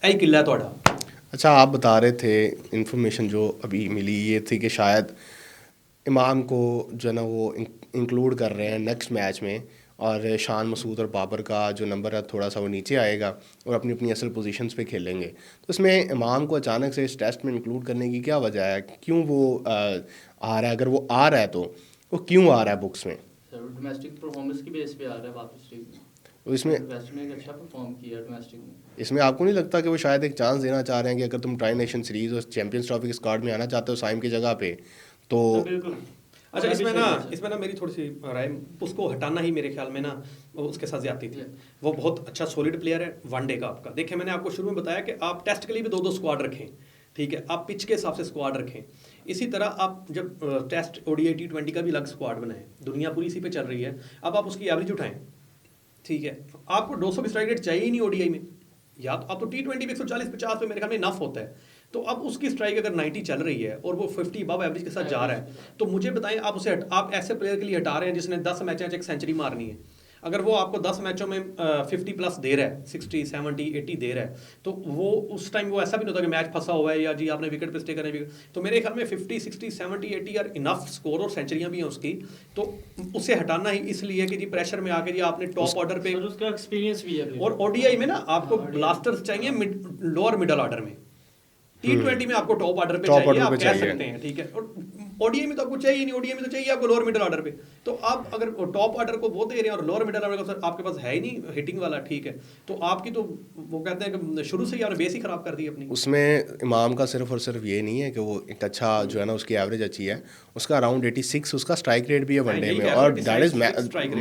ऐ किला है थोड़ा। अच्छा, आप बता रहे थे इन्फॉर्मेशन जो अभी मिली ये थी कि शायद इमाम को जो है ना वो इंक्लूड कर रहे हैं नेक्स्ट मैच में, और शान मसूद और बाबर का जो नंबर है थोड़ा सा वो नीचे आएगा और अपनी अपनी असल पोजीशंस पे खेलेंगे। तो इसमें इमाम को अचानक से इस टेस्ट में इंक्लूड करने की क्या वजह है, क्यों वो आ रहा है? अगर वो आ रहा है तो वो क्यों आ रहा है बुक्स में? डोमेस्टिक परफॉर्मेंस की बेस पे आ रहा है वापस टीम में। तो इसमें अच्छा परफॉर्म किया डोमेस्टिक में। इसमें आपको नहीं लगता कि वो शायद एक चांस देना चाह रहे हैं कि अगर तुम ट्राई नेशन सीरीज़ और चैंपियंस ट्रॉफी के स्क्वाड में आना चाहते हो साइम की जगह पे तो बिल्कुल। अच्छा, इसमें ना मेरी थोड़ी सी राय, उसको हटाना ही मेरे ख्याल में ना उसके साथ ज्यादती थी। वो बहुत अच्छा सॉलिड प्लेयर है वनडे का आपका। देखिए मैंने आपको शुरू में बताया कि आप टेस्ट के लिए भी 2-2 स्क्वाड रखें, ठीक है, आप पिच के हिसाब से स्क्वाड रखें। इसी तरह आप जब टेस्ट ODI T20 का भी अलग स्क्वाड बनाएं, दुनिया पूरी इसी पे चल रही है, अब आप उसकी एवरेज उठाएं, ठीक है। आपको 200 की स्ट्राइक रेट चाहिए ही नहीं ODI में, या तो आप तो T20 में 140-50 पे मेरे ख्याल में इनफ होता है। तो अब उसकी स्ट्राइक अगर 90 चल रही है और वो 50 अबव एवरेज के साथ जा रहा है, तो मुझे बताएं आप उसे आप ऐसे प्लेयर के लिए हटा रहे हैं जिसने 10 मैचों में एक सेंचुरी मारनी है। अगर वो आपको 10 मैचों में 50 प्लस दे रहा है, 60, 70, 80 दे रहा है, तो वो उस टाइम वो ऐसा भी नहीं होता कि मैच फंसा हुआ है या जी आपने विकेट पे स्टे करना है। तो मेरे ख्याल में 50, 60, 70, 80 आर इनफ स्कोर और सेंचुरियां भी हैं उसकी। तो उसे हटाना ही इसलिए कि जी प्रेशर में आके जी आपने टॉप ऑर्डर पे, उसका एक्सपीरियंस भी है। और ODI में ना आपको ब्लास्टर्स चाहिए लोअर मिडल ऑर्डर में, T20 में आपको टॉप ऑर्डर पे चाहिए, आप कह सकते हैं, ठीक है। और ओडीआई में तो आपको चाहिए नहीं, ओडीआई में तो चाहिए आपको लोअर मिडिल ऑर्डर पे। तो आप अगर टॉप ऑर्डर को वो दे रहे हैं और लोअर मिडिल ऑर्डर आपके पास है ही नहीं हिटिंग वाला, ठीक है, तो आपकी तो वो कहते हैं कि शुरू से ही आपने बेस ही खराब कर दी अपनी। उसमें इमाम का सिर्फ और सिर्फ ये नहीं है कि वो एक अच्छा जो है ना उसकी एवरेज अच्छी है, उसका अराउंड 86 उसका स्ट्राइक रेट भी है वनडे में, और दैट इज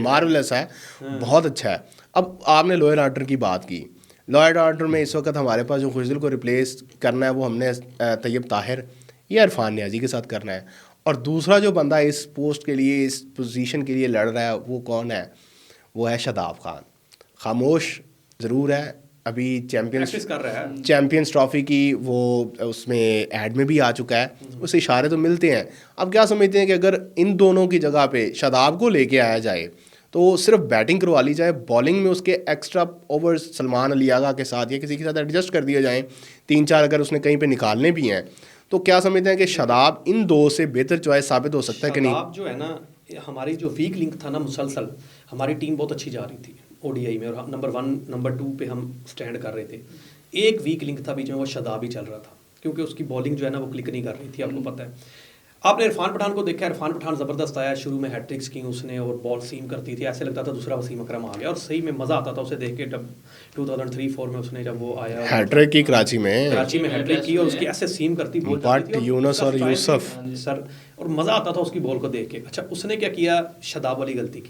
मार्वलेस है, बहुत अच्छा है। अब आपने लोअर ऑर्डर की बात की, लोअर ऑर्डर में इस वक्त हमारे पास जो खुशदिल को रिप्लेस करना है वो हमने तैयब ताहिर या इरफान नियाजी के साथ करना है, और दूसरा जो बंदा इस पोस्ट के लिए, इस पोजीशन के लिए लड़ रहा है वो कौन है? वो है शादाब खान। खामोश ज़रूर है, अभी चैम्पियंस ट्रॉफी की वो उसमें ऐड में भी आ चुका है, उसे इशारे तो मिलते हैं। अब क्या समझते हैं कि अगर इन दोनों की जगह पे शादाब को लेके आया जाए तो सिर्फ बैटिंग करवा ली जाए, बॉलिंग में उसके एक्स्ट्रा ओवर सलमान अली आगा के साथ या किसी के साथ एडजस्ट कर दिए जाएँ, 3-4 अगर उसने कहीं पे निकालने भी हैं, तो क्या समझते हैं कि शादाब इन दो से बेहतर चॉइस साबित हो सकता है कि नहीं? शादाब जो है ना, हमारी जो वीक लिंक था ना, मुसलसल हमारी टीम बहुत अच्छी जा रही थी ओडीआई में, और नंबर 1 नंबर 2 पे हम स्टैंड कर रहे थे। एक वीक लिंक था बीच में, वो शादाब ही चल रहा था, क्योंकि उसकी बॉलिंग जो है ना वो क्लिक नहीं कर रही थी, आपको पता है। आपने इरफान पठान को देखा, इरफान पठान ज़बरदस्त आया, शुरू में हैट्रिक्स की उसने और बॉल सीम करती थी, ऐसे लगता था दूसरा वसीम अकरम आ गया, और सही में मज़ा आता था उसे देख के। जब 2003-4 में उसने जब वो आया हैट्रिक की कराची में हैट्रिक की, और उसकी ऐसे सीम करती बॉल बट यूनुस और यूसुफ सर, और मज़ा आता था उसकी बॉल को देख के। अच्छा, उसने क्या किया, शादाब वाली गलती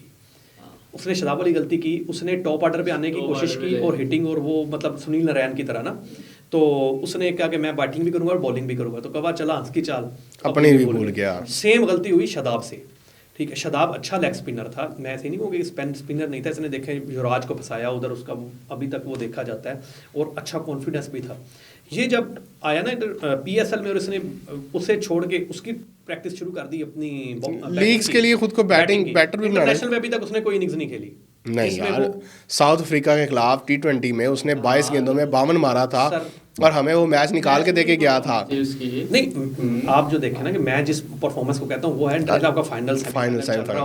की, उसने टॉप ऑर्डर पे आने की कोशिश की और हिटिंग, और वो मतलब सुनील नारायण की तरह ना, तो उसने कहा कि मैं बैटिंग भी करूंगा और बॉलिंग भी करूंगा, तो कहा चला हंस की चाल अपनी भी भूल गया। सेम गलती हुई शादाब से, ठीक है। शादाब अच्छा लेग स्पिनर था, मैं ऐसे नहीं कहूँगा कि स्पिनर नहीं था, इसने देखे युवराज को फंसाया उधर, उसका अभी तक वो देखा जाता है, और अच्छा कॉन्फिडेंस भी था। ये जब आया ना इधर पीएसएल में, और इसने उसे छोड़ के उसकी प्रैक्टिस शुरू कर दी अपनी लीग्स के लिए, खुद को बैटिंग बैटर भी बना रहा है। इंटरनेशनल में अभी तक उसने कोई इनिंग्स नहीं खेली। नहीं यार, साउथ अफ्रीका के खिलाफ T20 में उसने 22 गेंदों में 52 मारा था, और हमें वो मैच निकाल के देके गया था। नहीं, आप जो देखें ना कि मैं जिस परफॉर्मेंस को कहता हूँ वो है आपका फाइनल सेमीफाइनल,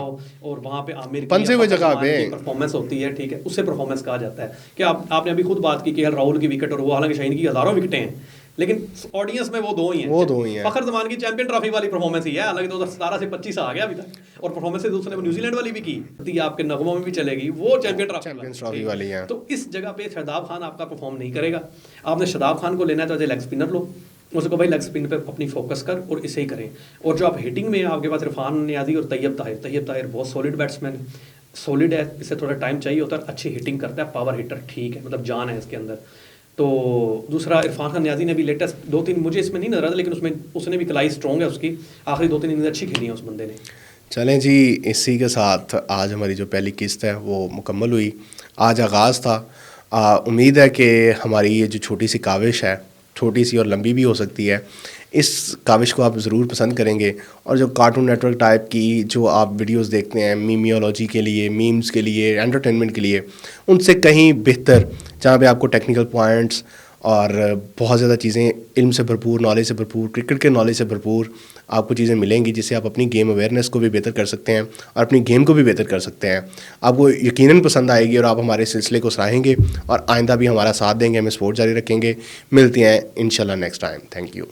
और वहाँ पे आमिर की पंजे हुए जगह पे परफॉर्मेंस होती है, ठीक है, उससे परफॉर्मेंस कहा जाता है। कि आपने अभी खुद बात की कि राहुल की विकेट, और वो हालांकि शाहीन की हज़ारों विकेटें हैं, लेकिन ऑडियंस में वो दो ही हैं। फखर जमान की चैंपियन ट्रॉफी वाली परफॉर्मेंस ही है, हालांकि 2017 से 25 आ गया अभी तक, और परफॉर्मेंस से दूसरे न्यूजीलैंड वाली भी की, आपके नगमों में भी चलेगी, वो चैंपियन ट्रॉफी वाली है। तो इस जगह पे शादाब खान आपका परफॉर्म नहीं करेगा। आपने शादाब खान को लेना है तो एज ए लेग स्पिनर लो, उसको भाई लेग स्पिन पे अपनी फोकस कर और इसे ही करें। और जो आप हिटिंग में आपके पास इरफान नियाजी और तैयब ताहिर बहुत सॉलिड बैट्समैन, सॉलिड है, इसे थोड़ा टाइम चाहिए होता है, अच्छी हिटिंग करता है, पावर हिटर, ठीक है, मतलब जान है इसके अंदर। तो दूसरा इरफान खान नियाजी ने भी लेटेस्ट 2-3, मुझे इसमें नहीं नजर आता, लेकिन उसमें उसने भी कलाई स्ट्रॉन्ग है उसकी, आखिरी 2-3 इनिंग्स अच्छी खेली है उस बंदे ने। चलें जी, इसी के साथ आज हमारी जो पहली किस्त है वो मुकम्मल हुई, आज आगाज़ था। उम्मीद है कि हमारी ये जो छोटी सी काविश है, छोटी सी और लंबी भी हो सकती है, इस काविश को आप ज़रूर पसंद करेंगे, और जो कार्टून नेटवर्क टाइप की जो आप वीडियोस देखते हैं मीमियोलॉजी के लिए, मीम्स के लिए, एंटरटेनमेंट के लिए, उनसे कहीं बेहतर, जहाँ पे आपको टेक्निकल पॉइंट्स और बहुत ज़्यादा चीज़ें इल्म से भरपूर, नॉलेज से भरपूर, क्रिकेट के नॉलेज से भरपूर आपको चीज़ें मिलेंगी, जिससे आप अपनी गेम अवेयरनेस को भी बेहतर कर सकते हैं और अपनी गेम को भी बेहतर कर सकते हैं। आपको यकीनन पसंद आएगी और आप हमारे सिलसिले को सराहेंगे और आइंदा भी हमारा साथ देंगे, हमें सपोर्ट जारी रखेंगे। मिलते हैं इंशाल्लाह नेक्स्ट टाइम। Thank you.